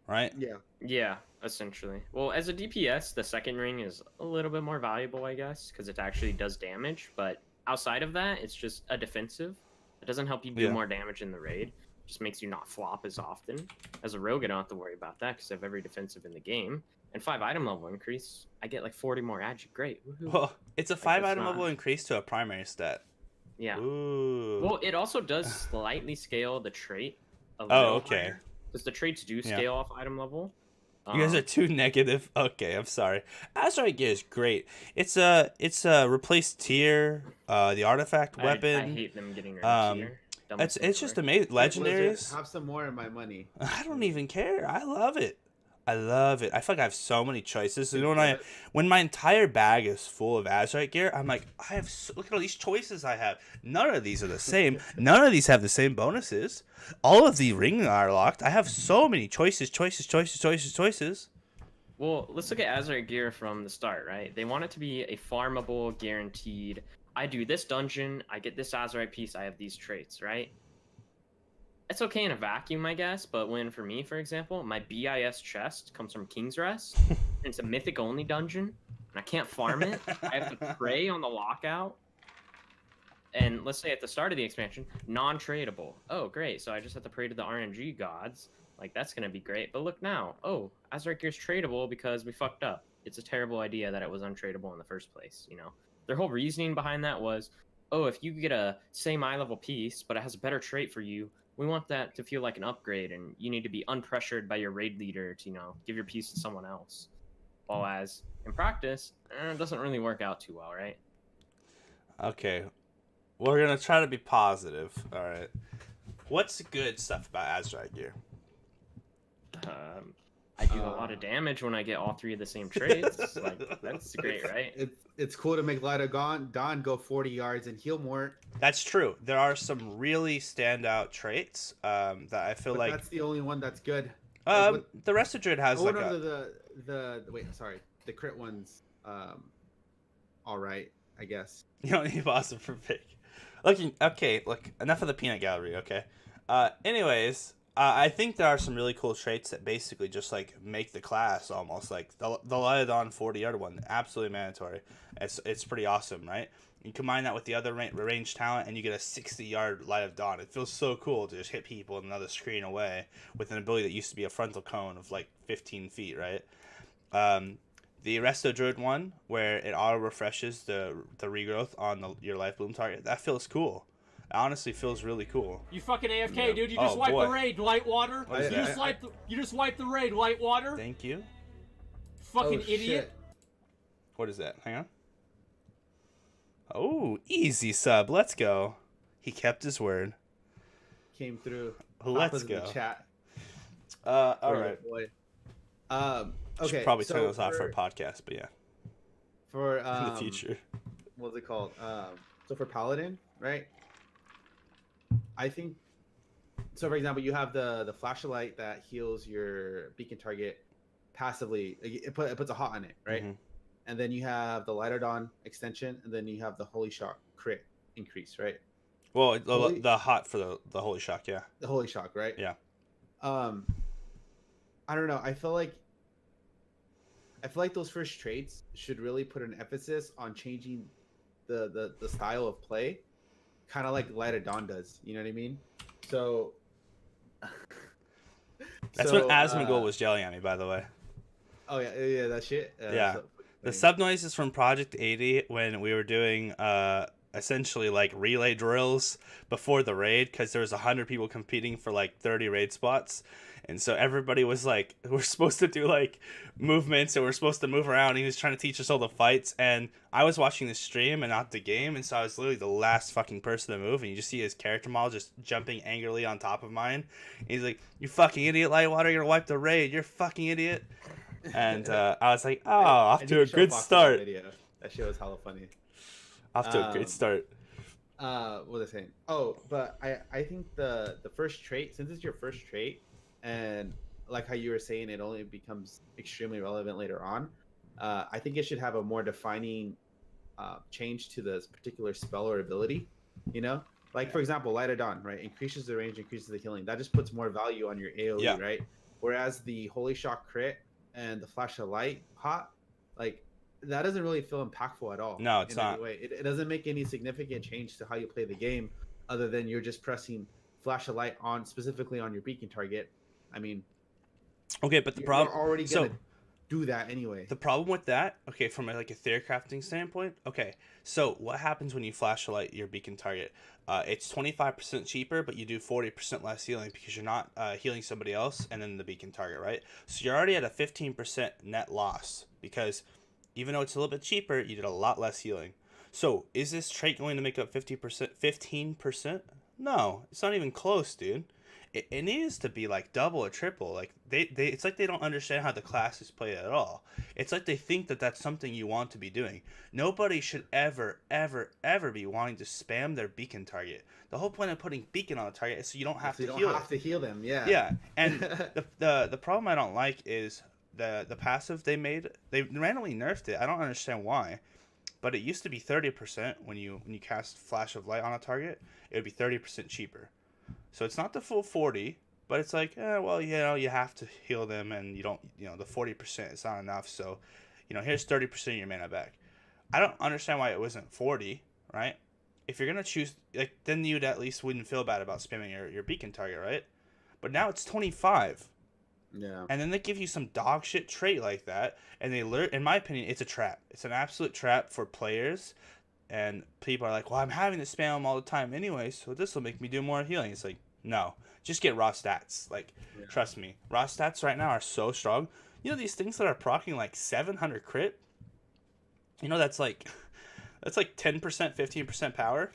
Speaker 3: Right?
Speaker 2: Yeah, essentially. Well, as a DPS, the second ring is a little bit more valuable, I guess, because it actually does damage. But outside of that, it's just a defensive. It doesn't help you do more damage in the raid. It just makes you not flop as often. As a rogue, I don't have to worry about that because I have every defensive in the game. And 5 item level increase, I get like 40 more agi. Great. Woohoo.
Speaker 3: Well, it's a 5 item level increase to a primary stat.
Speaker 2: Yeah.
Speaker 3: Ooh.
Speaker 2: Well, it also does slightly scale the trait.
Speaker 3: Okay.
Speaker 2: Because the traits do scale off item level.
Speaker 3: You guys are too negative. Okay, I'm sorry. Azarite gear is great. It's a replaced tier, the artifact weapon.
Speaker 2: I hate them getting rid of tier.
Speaker 3: It's just amazing. Legendaries.
Speaker 4: Have some more of my money.
Speaker 3: I don't even care. I love it. I feel like I have so many choices. When my entire bag is full of Azarite gear, I'm like, look at all these choices I have. None of these are the same. None of these have the same bonuses. All of the rings are locked. I have so many choices.
Speaker 2: Well, let's look at Azarite gear from the start, right? They want it to be a farmable, guaranteed. I do this dungeon, I get this Azarite piece, I have these traits, right? It's okay in a vacuum, I guess, but when, for me, for example, my BIS chest comes from King's Rest, and it's a mythic only dungeon, and I can't farm it, I have to pray on the lockout, and let's say at the start of the expansion, non-tradable. Oh, great, so I just have to pray to the RNG gods. Like, that's going to be great. But look now. Oh, Azarite Gear's tradable because we fucked up. It's a terrible idea that it was untradable in the first place, you know? Their whole reasoning behind that was, oh, if you get a same eye level piece, but it has a better trait for you, we want that to feel like an upgrade, and you need to be unpressured by your raid leader to, you know, give your piece to someone else. While as, in practice, it doesn't really work out too well, right?
Speaker 3: Okay. We're going to try to be positive. All right. What's the good stuff about Azarite Gear?
Speaker 2: I do a lot of damage when I get all three of the same traits. Like, that's great, right?
Speaker 4: It's cool to make Light of Dawn go 40 yards and heal more.
Speaker 3: That's true. There are some really standout traits that I feel
Speaker 4: But
Speaker 3: like...
Speaker 4: that's the only one that's good.
Speaker 3: The rest of Druid has
Speaker 4: Oh,
Speaker 3: like
Speaker 4: no,
Speaker 3: a...
Speaker 4: the crit one's all right, I guess.
Speaker 3: You don't need awesome for big. Okay, look, enough of the peanut gallery, okay? Anyways, I think there are some really cool traits that basically just, like, make the class almost. Like, the Light of Dawn 40-yard one, absolutely mandatory. It's pretty awesome, right? You combine that with the other range talent, and you get a 60-yard Light of Dawn. It feels so cool to just hit people another screen away with an ability that used to be a frontal cone of, like, 15 feet, right? The Resto Druid one, where it auto-refreshes the regrowth on your Life Bloom target, that feels cool. It honestly feels really cool.
Speaker 5: You fucking AFK,
Speaker 3: Yeah.
Speaker 5: dude. You just
Speaker 3: Oh,
Speaker 5: wiped
Speaker 3: boy.
Speaker 5: the raid, Lightwater.
Speaker 3: What is that?
Speaker 5: You just wiped the raid, Lightwater.
Speaker 3: Thank you.
Speaker 5: Fucking
Speaker 4: Oh,
Speaker 5: idiot.
Speaker 4: shit.
Speaker 3: What is that? Hang on. Oh, easy sub. Let's go. He kept his word.
Speaker 4: Came through.
Speaker 3: Let's
Speaker 4: Papa's in the
Speaker 3: go.
Speaker 4: chat.
Speaker 3: All
Speaker 4: For your
Speaker 3: right.
Speaker 4: boy.
Speaker 3: Should
Speaker 4: Okay.
Speaker 3: probably
Speaker 4: so
Speaker 3: turn those off for a podcast, but yeah,
Speaker 4: For
Speaker 3: in the future.
Speaker 4: What's it called? So for Paladin, right? I think. So for example, you have the flashlight that heals your beacon target passively. It puts a hot on it, right?
Speaker 3: Mhm.
Speaker 4: And then you have the Light of Dawn extension, and then you have the Holy Shock crit increase, right?
Speaker 3: Well,
Speaker 4: Holy-
Speaker 3: the hot for the Holy Shock, yeah.
Speaker 4: The Holy Shock, right?
Speaker 3: Yeah.
Speaker 4: I don't know. I feel like those first traits should really put an emphasis on changing the style of play, kind of like Light of Dawn does. You know what I mean? So
Speaker 3: That's what Asmongold was yelling at me, by the way.
Speaker 4: Oh yeah, that shit.
Speaker 3: Yeah. The sub noises from Project 80 when we were doing essentially like relay drills before the raid, because there was 100 people competing for like 30 raid spots, and so everybody was like, we're supposed to do like movements and we're supposed to move around. He was trying to teach us all the fights, and I was watching the stream and not the game, and so I was literally the last fucking person to move, and you just see his character model just jumping angrily on top of mine. And he's like, "You fucking idiot, Lightwater, you're gonna wipe the raid, you're a fucking idiot." And I was like, oh, off to a good start.
Speaker 4: That shit was hella funny.
Speaker 3: Off to a great start.
Speaker 4: What was I saying? Oh, but I think the first trait, since it's your first trait, and like how you were saying, it only becomes extremely relevant later on. I think it should have a more defining change to this particular spell or ability. You know, like for example, Light of Dawn, right? Increases the range, increases the healing. That just puts more value on your AOE, right? Whereas the Holy Shock crit and the Flash of Light hot, like that doesn't really feel impactful at all.
Speaker 3: No, it's not.
Speaker 4: It doesn't make any significant change to how you play the game, other than you're just pressing Flash of Light on specifically on your beacon target. I mean,
Speaker 3: okay, but the problem
Speaker 4: you're already gonna do that anyway.
Speaker 3: The problem with that, okay, from like a theory crafting standpoint, okay, so what happens when you flash a light your beacon target? It's 25% cheaper, but you do 40% less healing because you're not healing somebody else and then the beacon target, right? So you're already at a 15% net loss because even though it's a little bit cheaper, you did a lot less healing. So is this trait going to make up 50%, 15%? No, it's not even close, dude. It needs to be like double or triple. Like they it's like they don't understand how the class is played at all. It's like they think that that's something you want to be doing. Nobody should ever be wanting to spam their beacon target. The whole point of putting beacon on the target is so you don't have to heal.
Speaker 4: You don't have to heal them. Yeah.
Speaker 3: Yeah, and the problem I don't like is the passive they made, they randomly nerfed it. I don't understand why, but it used to be 30% when you cast Flash of Light on a target. It would be 30% cheaper. So it's not the full 40, but it's like, well, you know, you have to heal them, and you don't, you know, the 40% is not enough. So, you know, here's 30% of your mana back. I don't understand why it wasn't 40, right? If you're gonna choose, like, then you'd at least wouldn't feel bad about spamming your beacon target, right? But now it's 25.
Speaker 4: Yeah.
Speaker 3: And then they give you some dog shit trait like that, and they learn. In my opinion, it's a trap. It's an absolute trap for players, and people are like, "Well, I'm having to spam them all the time anyway, so this will make me do more healing." It's like, no, just get raw stats. Like, trust me, raw stats right now are so strong. You know these things that are proccing like 700 crit. You know that's like 10%, 15% power.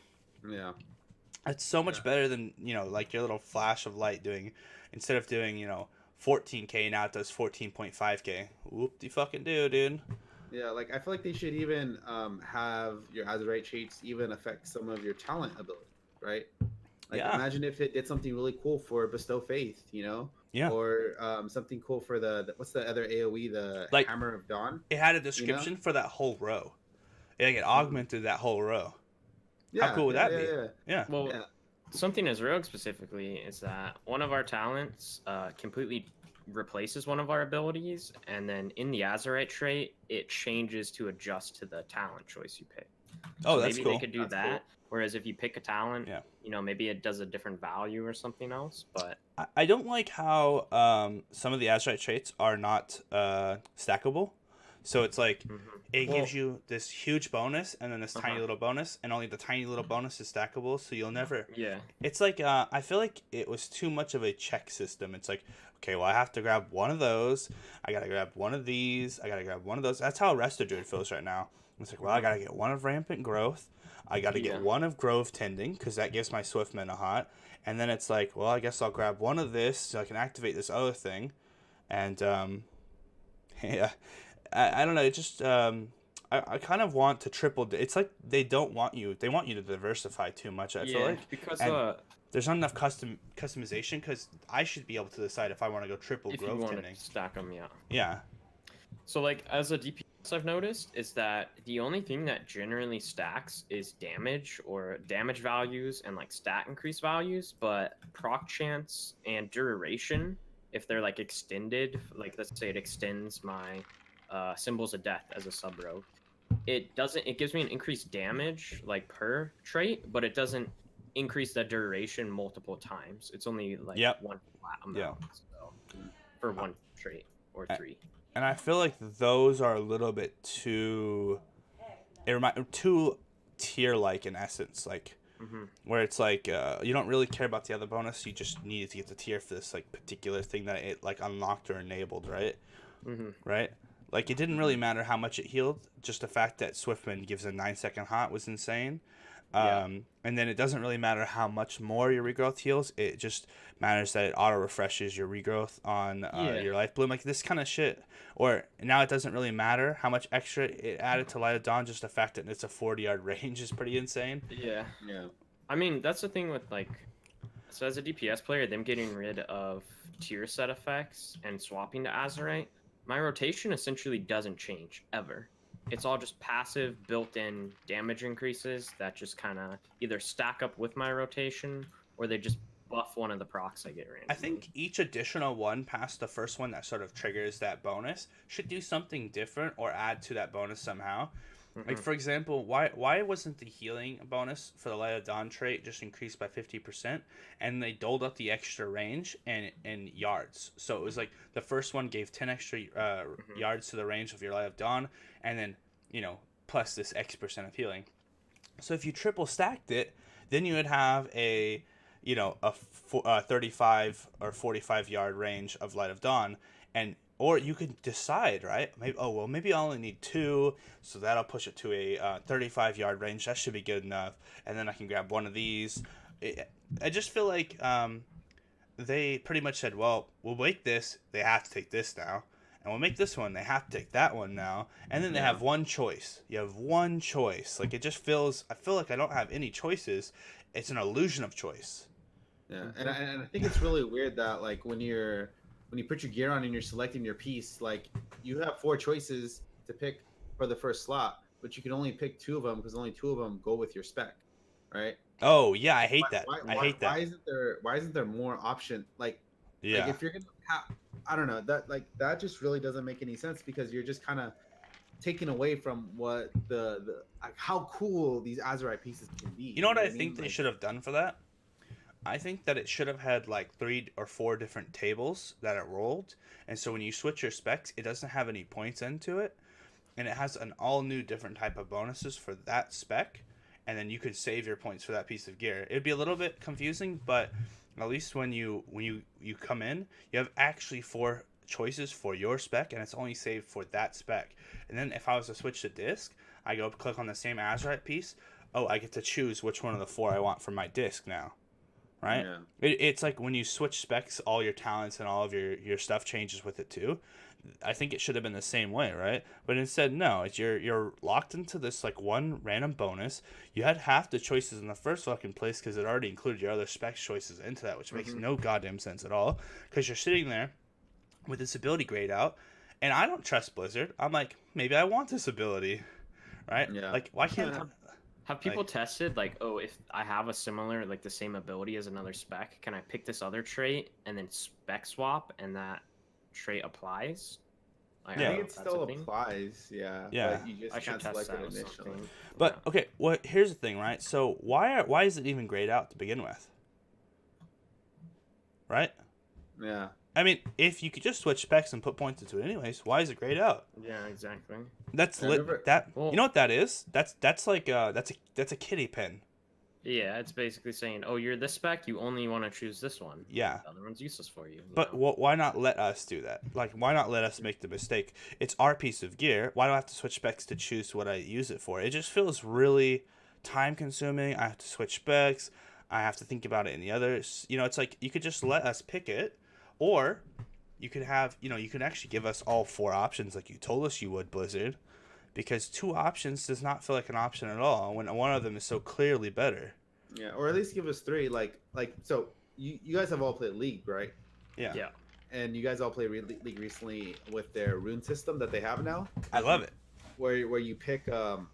Speaker 4: Yeah.
Speaker 3: That's so much better than, you know, like your little Flash of Light doing, instead of doing, you know, 14k, now it does 14.5k. Whoop-de fucking do, dude.
Speaker 4: Yeah, like I feel like they should even have your Azarite traits even affect some of your talent ability, right? Like imagine if it did something really cool for Bestow Faith, you know?
Speaker 3: Yeah.
Speaker 4: Or something cool for the what's the other AoE, the
Speaker 3: Like,
Speaker 4: Hammer of Dawn?
Speaker 3: It had a description for that whole row. Like, it augmented that whole row.
Speaker 4: Yeah,
Speaker 3: How cool would that be? Yeah.
Speaker 2: Well, something as rogue specifically is that one of our talents completely replaces one of our abilities, and then in the Azarite trait, it changes to adjust to the talent choice you pick.
Speaker 3: Oh,
Speaker 2: So
Speaker 3: that's
Speaker 2: maybe
Speaker 3: cool.
Speaker 2: they could do that.
Speaker 4: Cool.
Speaker 2: Whereas if you pick a talent,
Speaker 3: Yeah.
Speaker 2: you know, maybe it does a different value or something else. But
Speaker 3: I don't like how some of the Azarite traits are not stackable. So it's like, it gives you this huge bonus and then this tiny little bonus, and only the tiny little bonus is stackable, so you'll never...
Speaker 2: Yeah.
Speaker 3: It's like, I feel like it was too much of a check system. It's like, okay, well, I have to grab one of those, I gotta grab one of these, I gotta grab one of those. That's how Resto Druid feels right now. It's like, well, I gotta get one of Rampant Growth, I gotta get one of Grove Tending, because that gives my Swiftman a hot, and then it's like, well, I guess I'll grab one of this so I can activate this other thing, and, yeah... I don't know. It just I kind of want to triple. It's like they don't want you. They want you to diversify too much. I feel like
Speaker 2: because
Speaker 3: there's not enough customization. Because I should be able to decide if I want to go triple
Speaker 2: if
Speaker 3: growth
Speaker 2: you want
Speaker 3: tending.
Speaker 2: to stack them, yeah.
Speaker 3: Yeah.
Speaker 2: So like as a DPS, I've noticed is that the only thing that generally stacks is damage or damage values and like stat increase values, but proc chance and duration, if they're like extended, like let's say it extends my Symbols of Death as a sub rogue, it gives me an increased damage like per trait, but it doesn't increase the duration multiple times. It's only like one flat amount so, for one trait or three.
Speaker 3: And I feel like those are a little bit too too tier like in essence, like where it's like you don't really care about the other bonus, you just needed to get the tier for this like particular thing that it like unlocked or enabled, right? Right. Like, it didn't really matter how much it healed. Just the fact that Swiftman gives a 9-second hot was insane. And then it doesn't really matter how much more your regrowth heals. It just matters that it auto-refreshes your regrowth on your Life Bloom. Like, this kind of shit. Or now it doesn't really matter how much extra it added to Light of Dawn. Just the fact that it's a 40-yard range is pretty insane.
Speaker 2: Yeah. I mean, that's the thing with, like... So as a DPS player, them getting rid of tier set effects and swapping to Azarite, my rotation essentially doesn't change ever. It's all just passive built-in damage increases that just kind of either stack up with my rotation or they just buff one of the procs I get randomly.
Speaker 3: I think each additional one past the first one that sort of triggers that bonus should do something different or add to that bonus somehow. Like, for example, why wasn't the healing bonus for the Light of Dawn trait just increased by 50%, and they doled up the extra range and yards? So it was like the first one gave 10 extra yards to the range of your Light of Dawn, and then, you know, plus this X% of healing. So if you triple stacked it, then you would have a, you know, a 35 or 45 yard range of Light of Dawn, and or you could decide, right? Maybe I only need 2, so that'll push it to a 35-yard range. That should be good enough. And then I can grab one of these. I just feel like they pretty much said, well, we'll make this. They have to take this now. And we'll make this one. They have to take that one now. And then they have one choice. You have one choice. Like, it just feels... I feel like I don't have any choices. It's an illusion of choice.
Speaker 4: Yeah, and I think it's really weird that, like, when you're
Speaker 1: when you put your gear on and you're selecting your piece, like you have 4 choices to pick for the first slot, but you can only pick 2 of them because only 2 of them go with your spec, right?
Speaker 3: Oh yeah, I hate that. I hate that.
Speaker 1: Why isn't there more option? Like
Speaker 3: Yeah.
Speaker 1: if you're gonna have, I don't know, that just really doesn't make any sense because you're just kind of taken away from what the like how cool these Azarite pieces can be.
Speaker 3: You know what I
Speaker 1: mean?
Speaker 3: think they
Speaker 1: Like,
Speaker 3: should have done for that? I think that it should have had like 3 or 4 different tables that it rolled, and so when you switch your specs, it doesn't have any points into it, and it has an all new different type of bonuses for that spec, and then you could save your points for that piece of gear. It'd be a little bit confusing, but at least when you come in, you have actually 4 choices for your spec, and it's only saved for that spec. And then if I was to switch to disc, I go click on the same Azarite piece. Oh, I get to choose which one of the 4 I want for my disc now, right?
Speaker 4: Yeah.
Speaker 3: It's like when you switch specs, all your talents and all of your stuff changes with it too. I think it should have been the same way, right? But instead, no. It's you're locked into this like one random bonus. You had half the choices in the first fucking place because it already included your other specs choices into that, which makes no goddamn sense at all. Because you're sitting there with this ability grayed out, and I don't trust Blizzard. I'm like, maybe I want this ability, right?
Speaker 4: Yeah.
Speaker 3: Like, why can't
Speaker 2: Have people
Speaker 3: Like-
Speaker 2: tested like, oh, if I have a similar like the same ability as another spec, can I pick this other trait and then spec swap and that trait applies? Like,
Speaker 3: Yeah.
Speaker 1: I
Speaker 2: don't
Speaker 1: think
Speaker 2: know
Speaker 1: it
Speaker 2: if that's a
Speaker 1: still
Speaker 2: thing.
Speaker 1: applies. Yeah.
Speaker 3: Yeah.
Speaker 1: But you just
Speaker 2: I should
Speaker 1: can't
Speaker 2: test
Speaker 1: select
Speaker 2: that
Speaker 1: it
Speaker 2: with
Speaker 1: initially.
Speaker 2: something.
Speaker 3: But okay, well, here's the thing, right? So why is it even grayed out to begin with? Right?
Speaker 1: Yeah.
Speaker 3: I mean, if you could just switch specs and put points into it anyways, why is it grayed out?
Speaker 2: Yeah, exactly.
Speaker 3: That's
Speaker 1: I
Speaker 3: lit.
Speaker 1: remember-
Speaker 3: That
Speaker 2: Well-
Speaker 3: you know what that is? That's like that's a kitty pen.
Speaker 2: Yeah, it's basically saying, oh, you're this spec, you only want to choose this one.
Speaker 3: Yeah.
Speaker 2: The other one's useless for you.
Speaker 3: But why not let us do that? Like, why not let us make the mistake? It's our piece of gear. Why do I have to switch specs to choose what I use it for? It just feels really time consuming. I have to switch specs. I have to think about it in the others. You know, it's like you could just let us pick it, or you could have, you can actually give us all 4 options like you told us you would, Blizzard, because 2 options does not feel like an option at all when one of them is so clearly better.
Speaker 1: Yeah. Or at least give us 3. Like so you guys have all played League, right?
Speaker 3: Yeah.
Speaker 2: Yeah.
Speaker 1: And you guys all played League recently with their rune system that they have now,
Speaker 3: I love it.
Speaker 1: where you pick a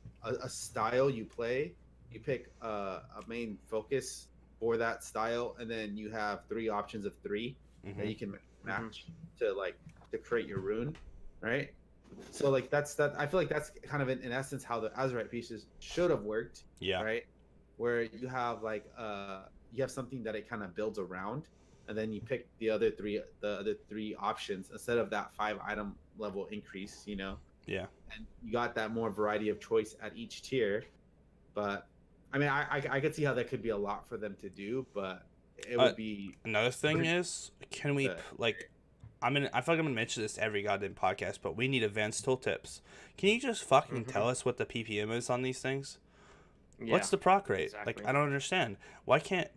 Speaker 1: style you play, you pick a main focus for that style, and then you have 3 options of 3 that you can match to create your rune, right? So like that's I feel like that's kind of in essence how the Azarite pieces should have worked,
Speaker 3: Yeah.
Speaker 1: right? Where you have you have something that it kind of builds around, and then you pick the other 3 options instead of that 5 item level increase,
Speaker 3: Yeah.
Speaker 1: and you got that more variety of choice at each tier. But I mean, I could see how that could be a lot for them to do, but it would be
Speaker 3: Another thing is, can we
Speaker 1: But-
Speaker 3: I feel like I'm gonna mention this every goddamn podcast, but we need advanced tooltips. Can you just fucking tell us what the PPM is on these things?
Speaker 2: Yeah.
Speaker 3: What's the proc rate?
Speaker 2: exactly.
Speaker 3: Like, I don't understand. Why can't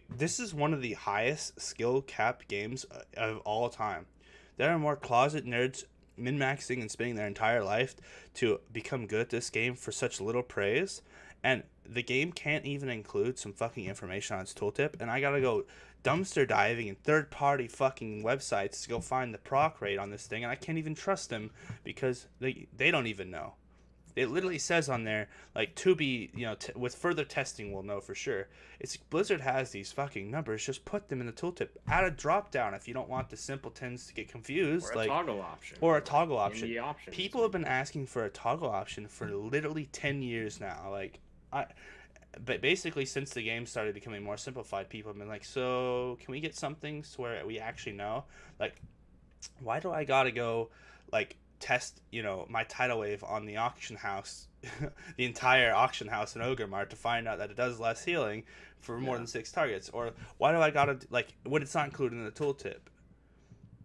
Speaker 3: this is one of the highest skill cap games of all time. There are more closet nerds min-maxing and spending their entire life to become good at this game for such little praise, and the game can't even include some fucking information on its tooltip, and I gotta go dumpster diving in third-party fucking websites to go find the proc rate on this thing, and I can't even trust them because they don't even know. It literally says on there, like, to be, with further testing we'll know for sure. It's Blizzard has these fucking numbers, just put them in the tooltip. Add a drop down if you don't want the simpletons to get confused.
Speaker 2: Or a toggle option.
Speaker 3: Or a toggle
Speaker 2: In
Speaker 3: option.
Speaker 2: the options.
Speaker 3: People have been asking for a toggle option for literally 10 years now. But basically, since the game started becoming more simplified, people have been like, so can we get something where we actually know? Like, why do I gotta go, test, my tidal wave on the auction house, the entire auction house in Ogremart to find out that it does less healing for more than 6 targets? Or why do I gotta, what it's not included in the tooltip?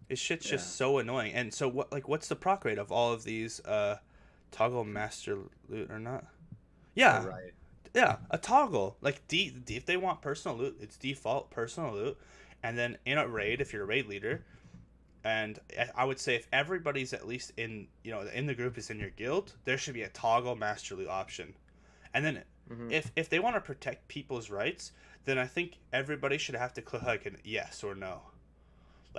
Speaker 3: This shit's just so annoying. And so what's the proc rate of all of these toggle master loot or not? Yeah.
Speaker 1: right.
Speaker 3: Yeah, a toggle. If they want personal loot, it's default personal loot. And then in a raid, if you're a raid leader, and I would say if everybody's at least in the group is in your guild, there should be a toggle master loot option. And then if they want to protect people's rights, then I think everybody should have to click a yes or no.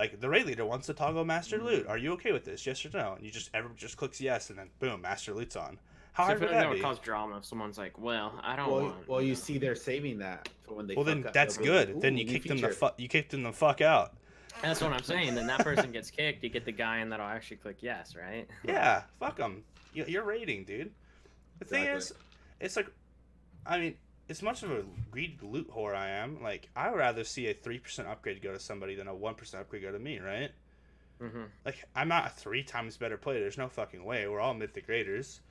Speaker 3: Like the raid leader wants to toggle master loot. Are you okay with this? Yes or no? And everyone just clicks yes, and then boom, master loot's on. How
Speaker 2: So I
Speaker 3: hard
Speaker 2: feel
Speaker 3: would
Speaker 2: like
Speaker 3: that
Speaker 2: that would
Speaker 3: be?
Speaker 2: cause drama if someone's like, well, I don't
Speaker 1: Well,
Speaker 2: want.
Speaker 1: well, you
Speaker 2: know.
Speaker 1: see, they're saving that for when they.
Speaker 3: Well,
Speaker 1: fuck
Speaker 3: then
Speaker 1: up.
Speaker 3: that's
Speaker 1: They'll be like,
Speaker 3: good. Then you
Speaker 1: "Ooh, new
Speaker 3: kick them
Speaker 1: feature."
Speaker 3: you kick them the fuck out.
Speaker 2: That's what I'm saying. Then that person gets kicked. You get the guy in that'll actually click yes, right?
Speaker 3: Yeah, fuck them. You're raiding, dude. The thing is, it's like, I mean, as much of a greedy loot whore I am, like, I would rather see a 3% upgrade go to somebody than a 1% upgrade go to me, right?
Speaker 2: Mm-hmm.
Speaker 3: Like, I'm not a 3 times better player. There's no fucking way. We're all Mythic Raiders,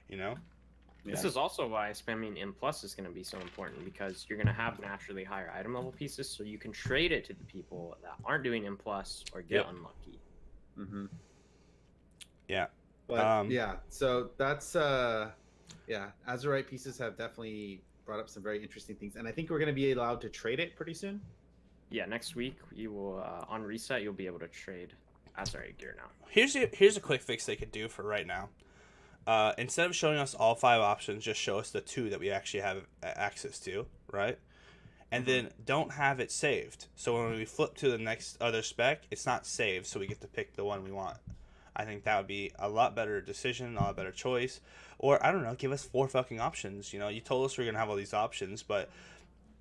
Speaker 3: you know?
Speaker 2: This is also why spamming M plus is going to be so important, because you're going to have naturally higher item level pieces, so you can trade it to the people that aren't doing M plus or get unlucky.
Speaker 1: Mm-hmm.
Speaker 3: Yeah.
Speaker 1: But yeah, so that's yeah, Azarite pieces have definitely brought up some very interesting things, and I think we're going to be allowed to trade it pretty soon.
Speaker 2: Yeah, next week you will on reset you'll be able to trade Azarite gear now.
Speaker 3: Here's a quick fix they could do for right now. Instead of showing us all 5 options, just show us the 2 that we actually have access to, right? And then don't have it saved. So when we flip to the next other spec, it's not saved, so we get to pick the one we want. I think that would be a lot better decision, a lot better choice. Or, I don't know, give us 4 fucking options. You know, you told us we are going to have all these options, but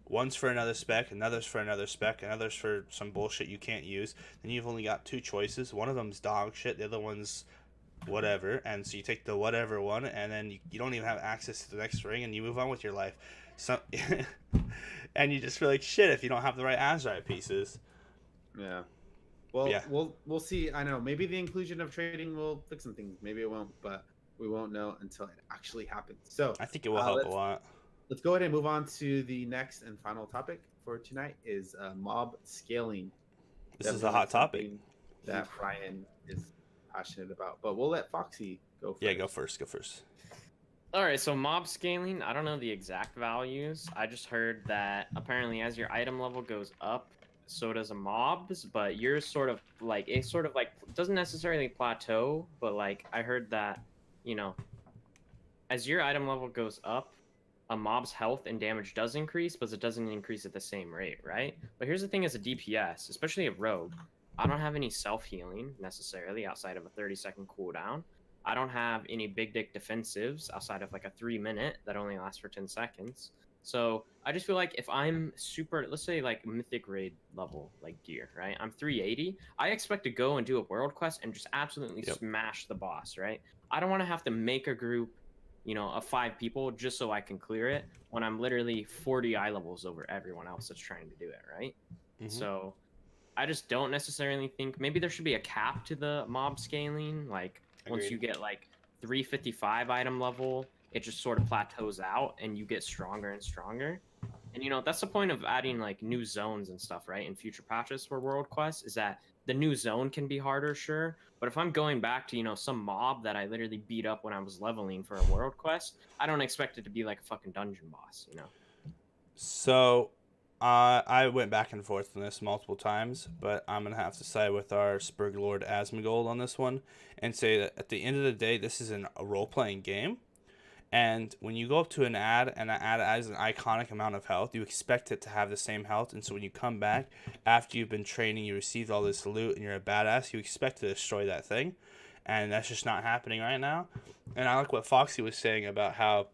Speaker 3: one's for another spec, another's for another spec, another's for some bullshit you can't use. Then you've only got 2 choices. One of them's dog shit, the other one's whatever. And so you take the whatever one, and then you don't even have access to the next ring, and you move on with your life. So, and you just feel like shit if you don't have the right Azarite pieces.
Speaker 1: Yeah. Well,
Speaker 3: Yeah.
Speaker 1: we'll see. I know maybe the inclusion of trading will fix some things. Maybe it won't, but we won't know until it actually happens. So
Speaker 3: I think it will help a lot.
Speaker 1: Let's go ahead and move on to the next and final topic for tonight is mob scaling.
Speaker 3: This is a hot topic
Speaker 1: something that Ryan is passionate about, but we'll let Foxy go first.
Speaker 3: Yeah, go first.
Speaker 2: All right, so mob scaling, I don't know the exact values. I just heard that apparently as your item level goes up, so does a mob's, but you're sort of like, it sort of like doesn't necessarily plateau, but like I heard that, you know, as your item level goes up, a mob's health and damage does increase, but it doesn't increase at the same rate, right? But here's the thing, as a DPS, especially a rogue, I don't have any self-healing necessarily outside of a 30-second cooldown. I don't have any big dick defensives outside of like a 3-minute that only lasts for 10 seconds. So I just feel like if I'm super, let's say like Mythic raid level like gear, right? I'm 380. I expect to go and do a world quest and just absolutely smash the boss, right? I don't want to have to make a group, you know, of 5 people just so I can clear it when I'm literally 40 eye levels over everyone else that's trying to do it, right? So I just don't necessarily think, maybe there should be a cap to the mob scaling. Like once you get like 355 item level, it just sort of plateaus out and you get stronger and stronger. And you know, that's the point of adding like new zones and stuff, right? In future patches for world quests, is that the new zone can be harder, sure. But if I'm going back to, you know, some mob that I literally beat up when I was leveling for a world quest, I don't expect it to be like a fucking dungeon boss, you know?
Speaker 3: So, I went back and forth on this multiple times, but I'm going to have to side with our Spurg Lord Asmongold on this one and say that at the end of the day, this is a role-playing game. And when you go up to an ad and that ad has an iconic amount of health, you expect it to have the same health. And so when you come back after you've been training, you received all this loot and you're a badass, you expect to destroy that thing. And that's just not happening right now. And I like what Foxy was saying about how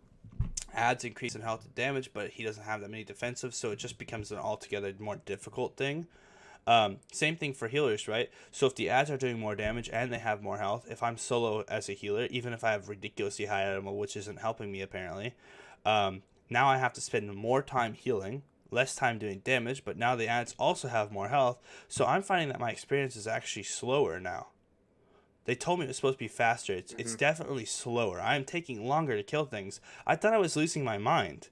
Speaker 3: ads increase in health and damage, but he doesn't have that many defensive, so it just becomes an altogether more difficult thing. Same thing for healers, right? So if the ads are doing more damage and they have more health, if I'm solo as a healer, even if I have ridiculously high item, which isn't helping me apparently, now I have to spend more time healing, less time doing damage, but now the ads also have more health, so I'm finding that my experience is actually slower now. They told me it was supposed to be faster. It's definitely slower. I'm taking longer to kill things. I thought I was losing my mind,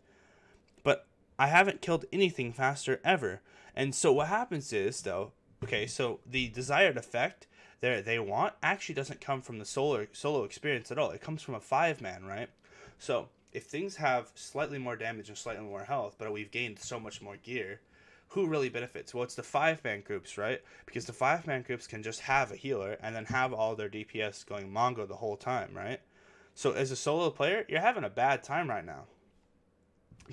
Speaker 3: but I haven't killed anything faster ever. And so what happens is, though, okay, so the desired effect they want actually doesn't come from the solo experience at all. It comes from a 5-man, right? So if things have slightly more damage and slightly more health, but we've gained so much more gear, who really benefits? Well, it's the 5-man groups, right? Because the 5-man groups can just have a healer and then have all their DPS going Mongo the whole time, right? So as a solo player, you're having a bad time right now.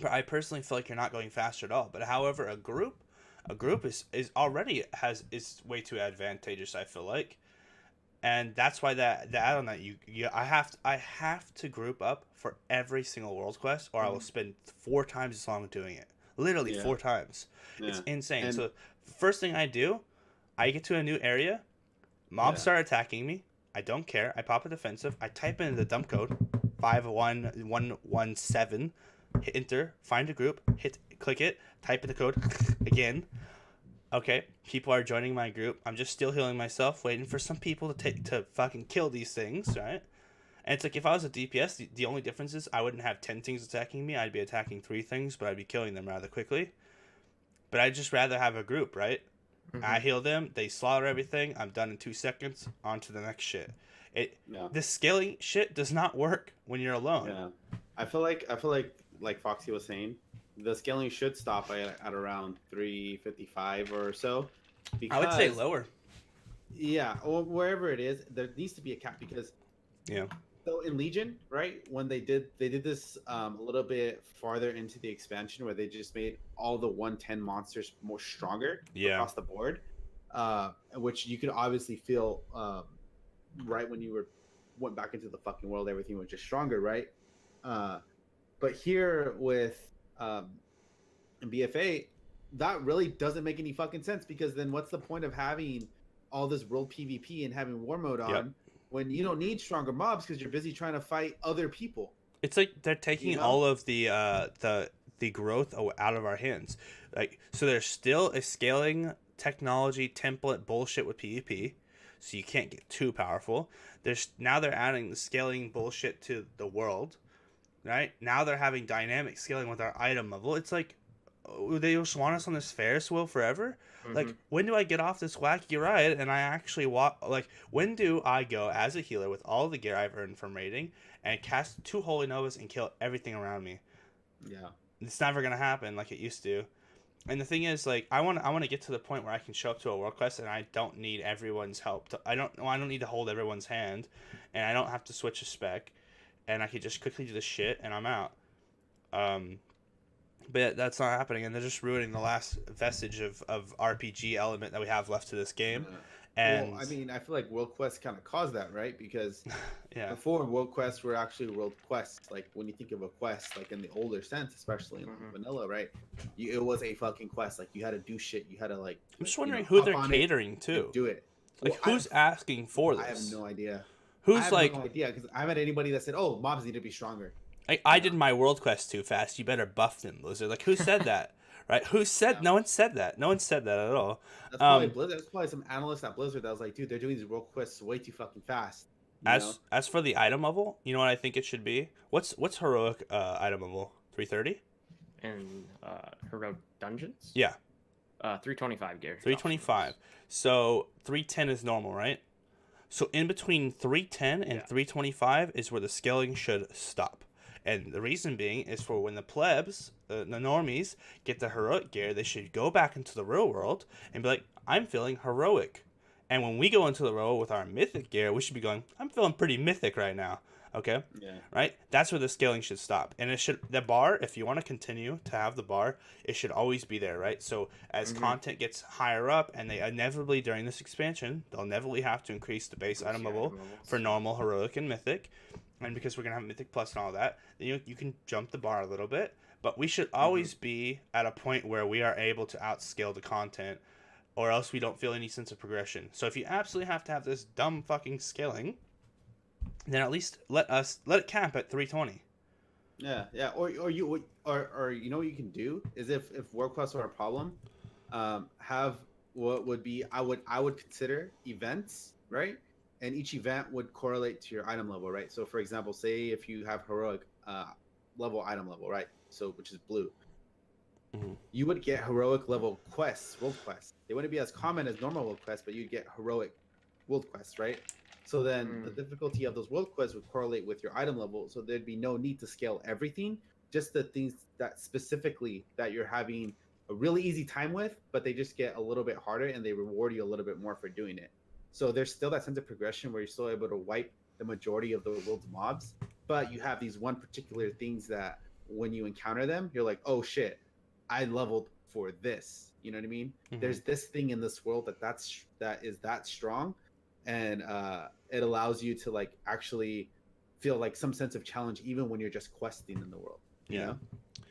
Speaker 3: But I personally feel like you're not going faster at all. But however, a group, A group is already is way too advantageous, I feel like. And that's why the add-on that I have to group up for every single world quest, or I will spend 4 times as long doing it. Literally
Speaker 4: Yeah.
Speaker 3: 4 times.
Speaker 4: Yeah.
Speaker 3: It's insane.
Speaker 4: And-
Speaker 3: So first thing I do, I get to a new area, mobs
Speaker 4: Yeah.
Speaker 3: start attacking me. I don't care. I pop a defensive. I type in the dump code 51117, hit enter, find a group, click it, type in the code again. Okay, people are joining my group. I'm just still healing myself, waiting for some people to fucking kill these things, right? And it's like, if I was a DPS, the only difference is I wouldn't have 10 things attacking me. I'd be attacking 3 things, but I'd be killing them rather quickly. But I'd just rather have a group, right? I heal them, they slaughter everything, I'm done in 2 seconds, on to the next shit. The scaling shit does not work when you're alone.
Speaker 4: Yeah, I feel like Foxy was saying, the scaling should stop at around 355 or so.
Speaker 3: I would say lower.
Speaker 4: Yeah, or wherever it is, there needs to be a cap because.
Speaker 3: Yeah.
Speaker 4: So in Legion, right, when they did this a little bit farther into the expansion, where they just made all the 110 monsters more stronger across the board, which you could obviously feel right when you went back into the fucking world, everything was just stronger, right? But here with BFA, that really doesn't make any fucking sense, because then what's the point of having all this world PvP and having war mode on when you don't need stronger mobs because you're busy trying to fight other people?
Speaker 3: It's like they're taking all of the growth out of our hands. Like, so there's still a scaling technology template bullshit with PvP, so you can't get too powerful. Now they're adding the scaling bullshit to the world, right? Now they're having dynamic scaling with our item level. It's like, they just want us on this Ferris wheel forever. Like, when do I get off this wacky ride and I actually walk? Like, when do I go as a healer with all the gear I've earned from raiding and cast 2 Holy Novas and kill everything around me?
Speaker 4: Yeah,
Speaker 3: it's never gonna happen like it used to. And the thing is, like, I want to get to the point where I can show up to a world quest and I don't need everyone's help. I don't need to hold everyone's hand, and I don't have to switch a spec, and I can just quickly do the shit and I'm out. But that's not happening, and they're just ruining the last vestige of RPG element that we have left to this game. And
Speaker 4: well, I mean, I feel like world quests kind of caused that, right? Because
Speaker 3: yeah,
Speaker 4: before, world quests were actually world quests. Like, when you think of a quest, like in the older sense, especially in vanilla, right? It was a fucking quest. Like, you had to do shit. You had to
Speaker 3: I'm just wondering who they're catering to.
Speaker 4: Do it.
Speaker 3: Like, who's asking for this?
Speaker 4: I have no idea.
Speaker 3: Who's
Speaker 4: I have no idea, because I haven't had anybody that said, "Oh, mobs need to be stronger."
Speaker 3: I did my world quest too fast. You better buff them, Blizzard. Like, who said that? Right? Who said? No one said that. No one said that at all.
Speaker 4: That's probably Blizzard. That's probably some analyst at Blizzard that was like, "Dude, they're doing these world quests way too fucking fast."
Speaker 3: As for the item level, you know what I think it should be? What's heroic item level? 330?
Speaker 2: And heroic dungeons?
Speaker 3: Yeah.
Speaker 2: 325 gear.
Speaker 3: 325. So 310 is normal, right? So in between 310 and 325 is where the scaling should stop. And the reason being is for when the plebs, the normies, get the heroic gear, they should go back into the real world and be like, I'm feeling heroic. And when we go into the real world with our mythic gear, we should be going, I'm feeling pretty mythic right now. Okay?
Speaker 4: Yeah.
Speaker 3: Right? That's where the scaling should stop. And the bar, if you want to continue to have the bar, it should always be there, right? So as content gets higher up, and they inevitably, during this expansion, they'll inevitably have to increase the base item level for normal, heroic, and mythic. And because we're going to have Mythic Plus and all that, then you can jump the bar a little bit. But we should always be at a point where we are able to outscale the content, or else we don't feel any sense of progression. So if you absolutely have to have this dumb fucking scaling, then at least let it cap at 320.
Speaker 4: Yeah. Or you know what you can do is, if world quests are a problem, have what would be I would consider events, right? And each event would correlate to your item level, right? So, for example, say if you have heroic level item level, right? So, which is blue, you would get heroic level quests, world quests. They wouldn't be as common as normal world quests, but you'd get heroic world quests, right? So then the difficulty of those world quests would correlate with your item level. So there'd be no need to scale everything, just the things that specifically that you're having a really easy time with, but they just get a little bit harder and they reward you a little bit more for doing it. So there's still that sense of progression where you're still able to wipe the majority of the world's mobs, but you have these one particular things that when you encounter them, you're like, oh shit, I leveled
Speaker 1: for this. You know what I mean?
Speaker 3: Mhm.
Speaker 1: There's this thing in this world that is that strong, and it allows you to like actually feel like some sense of challenge even when you're just questing in the world. You
Speaker 3: Yeah.
Speaker 1: know?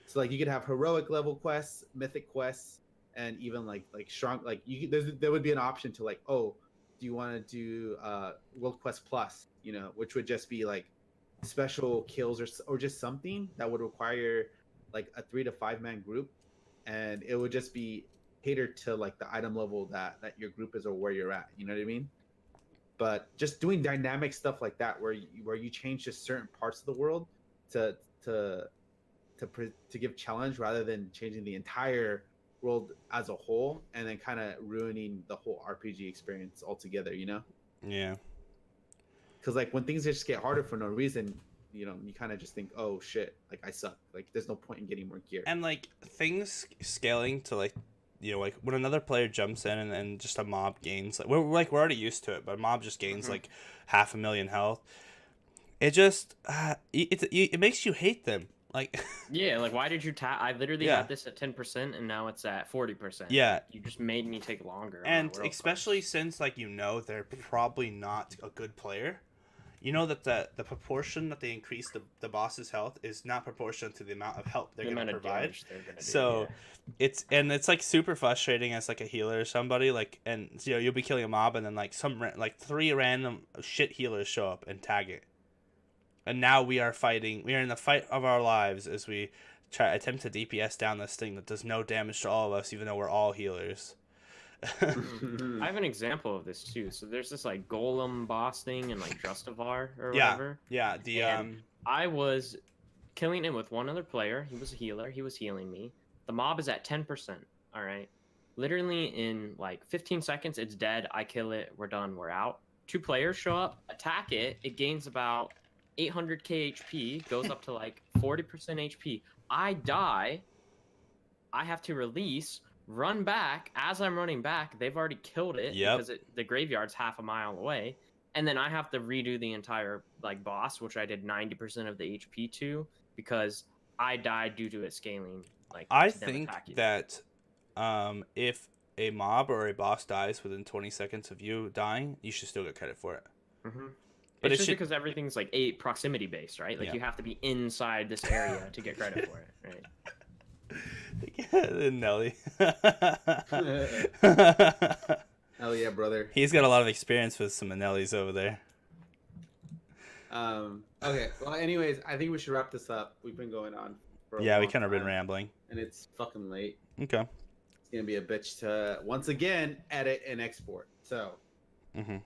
Speaker 1: So like you could have heroic level quests, mythic quests, and even like strong like there would be an option to like, oh, do you want to do world quest plus, you know, which would just be like special kills or just something that would require like a 3 to 5 man group, and it would just be catered to like the item level that your group is or where you're at. You know what I mean? But just doing dynamic stuff like that, where you change just certain parts of the world to give challenge rather than changing the entire world as a whole, and then kind of ruining the whole RPG experience altogether. You know?
Speaker 3: Yeah.
Speaker 1: Because like when things just get harder for no reason, you know, you kind of just think, oh shit, like I suck. Like there's no point in getting more gear.
Speaker 3: And like things scaling to like, you know, like when another player jumps in and just a mob gains, like we're already used to it, but a mob just gains like 500,000 health. It just it makes you hate them. Like
Speaker 2: Yeah, like why did you I literally
Speaker 3: Yeah.
Speaker 2: had this at 10% and now it's at 40%.
Speaker 3: Yeah.
Speaker 2: You just made me take longer. on
Speaker 3: And
Speaker 2: my world
Speaker 3: especially
Speaker 2: quests.
Speaker 3: since like, you know, they're probably not a good player. You know that the proportion that they increase the boss's health is not proportional to the amount of help they're
Speaker 2: The
Speaker 3: going to
Speaker 2: amount of
Speaker 3: provide.
Speaker 2: damage they're gonna do,
Speaker 3: So
Speaker 2: yeah.
Speaker 3: it's like super frustrating as like a healer or somebody, like, and you know, you'll be killing a mob and then like like 3 random shit healers show up and tag it. And now we are in the fight of our lives as we attempt to DPS down this thing that does no damage to all of us, even though we're all healers.
Speaker 2: I have an example of this too. So there's this like golem boss thing in like Justivar or
Speaker 3: Yeah.
Speaker 2: whatever.
Speaker 3: Yeah, the
Speaker 2: And I was killing it with one other player. He was a healer. He was healing me. The mob is at 10%. All right. Literally in like 15 seconds, it's dead. I kill it. We're done. We're out. 2 players show up, attack it. It gains about 800k HP, goes up to like 40% HP. I die. I have to release, run back. As I'm running back, they've already killed it
Speaker 3: Yep.
Speaker 2: because the graveyard's half a mile away. And then I have to redo the entire like boss, which I did 90% of the HP to because I died due to it scaling. Like
Speaker 3: I
Speaker 2: to them
Speaker 3: think
Speaker 2: attacking.
Speaker 3: that if a mob or a boss dies within 20 seconds of you dying, you should still get credit for it.
Speaker 2: Mm-hmm.
Speaker 3: But
Speaker 2: It's
Speaker 3: it
Speaker 2: just
Speaker 3: should-
Speaker 2: because everything's like proximity based, right? Like
Speaker 3: Yeah.
Speaker 2: you have to be inside this area to get credit for it, right?
Speaker 3: Yeah, Nelly.
Speaker 1: Hell yeah, brother.
Speaker 3: He's got a lot of experience with some Nellies over there.
Speaker 1: Okay. Well, anyways, I think we should wrap this up. We've been going on for a
Speaker 3: Yeah, we
Speaker 1: long
Speaker 3: kind of been
Speaker 1: time,
Speaker 3: rambling.
Speaker 1: and it's fucking late.
Speaker 3: Okay.
Speaker 1: It's gonna be a bitch to once again edit and export. So,
Speaker 3: Mm-hmm.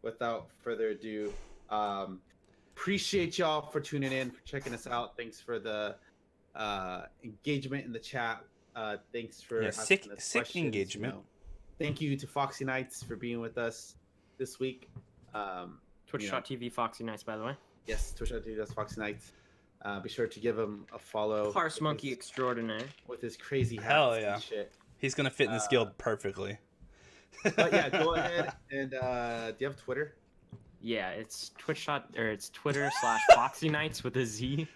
Speaker 1: without further ado, appreciate y'all for tuning in, for checking us out. Thanks for the engagement in the chat. Thanks for
Speaker 3: Yeah,
Speaker 1: asking
Speaker 3: sick
Speaker 1: us questions,
Speaker 3: engagement.
Speaker 1: you know. Thank you to Foxy Knights for being with us this week.
Speaker 2: Twitch.tv Foxy Nights, by the way.
Speaker 1: Yes, Twitch.tv, that's Foxy Knights. Be sure to give him a follow.
Speaker 2: Parse
Speaker 1: with
Speaker 2: Monkey
Speaker 1: his-
Speaker 2: extraordinaire.
Speaker 1: with his crazy hats
Speaker 3: Hell yeah.
Speaker 1: and shit.
Speaker 3: He's gonna fit in this guild perfectly.
Speaker 1: But yeah, go ahead and do you have Twitter?
Speaker 2: Yeah, it's it's Twitter/Foxy Nights with a Z.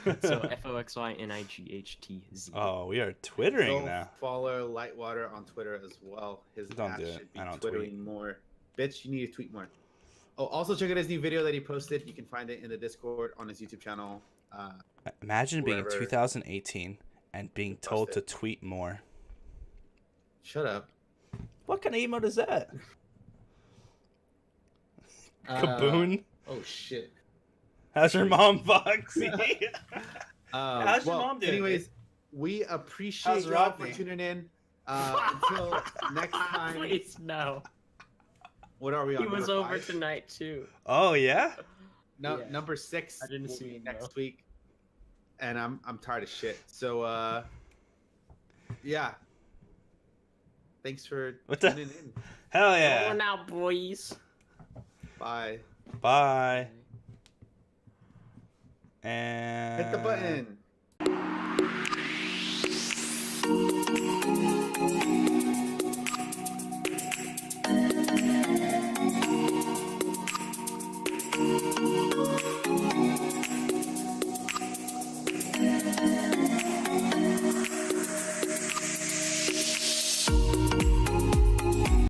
Speaker 2: So FOXYNIGHTZ.
Speaker 3: Oh, we are twittering
Speaker 1: Go
Speaker 3: now.
Speaker 1: follow Lightwater on Twitter as well. His
Speaker 3: Don't
Speaker 1: ass
Speaker 3: do it.
Speaker 1: should be
Speaker 3: I don't
Speaker 1: twittering
Speaker 3: tweet.
Speaker 1: more. Bitch, you need to tweet more. Oh, also check out his new video that he posted. You can find it in the Discord on his YouTube channel.
Speaker 3: Imagine being in
Speaker 1: whoever-
Speaker 3: 2018 and being told
Speaker 1: Post
Speaker 3: to
Speaker 1: it.
Speaker 3: tweet more.
Speaker 1: Shut up.
Speaker 3: What kind of emote is that? Kaboon?
Speaker 1: Oh shit.
Speaker 3: How's your mom, Foxy?
Speaker 1: How's
Speaker 3: your mom doing,
Speaker 1: Anyways, we appreciate
Speaker 3: How's
Speaker 1: y'all for
Speaker 3: Rodney?
Speaker 1: tuning in. Until next time.
Speaker 2: Please no.
Speaker 1: What are we on?
Speaker 2: He was
Speaker 1: number
Speaker 2: over
Speaker 1: 5?
Speaker 2: tonight too.
Speaker 3: Oh yeah.
Speaker 1: No,
Speaker 2: Yeah.
Speaker 1: number 6.
Speaker 2: I didn't
Speaker 1: will
Speaker 2: see
Speaker 1: be
Speaker 2: him,
Speaker 1: next
Speaker 2: though.
Speaker 1: week, and I'm tired of shit. So yeah. Thanks for
Speaker 3: What the-
Speaker 1: tuning in.
Speaker 3: Hell
Speaker 2: Over
Speaker 3: yeah.
Speaker 2: now, boys.
Speaker 1: Bye.
Speaker 3: Bye. And
Speaker 1: Hit the button.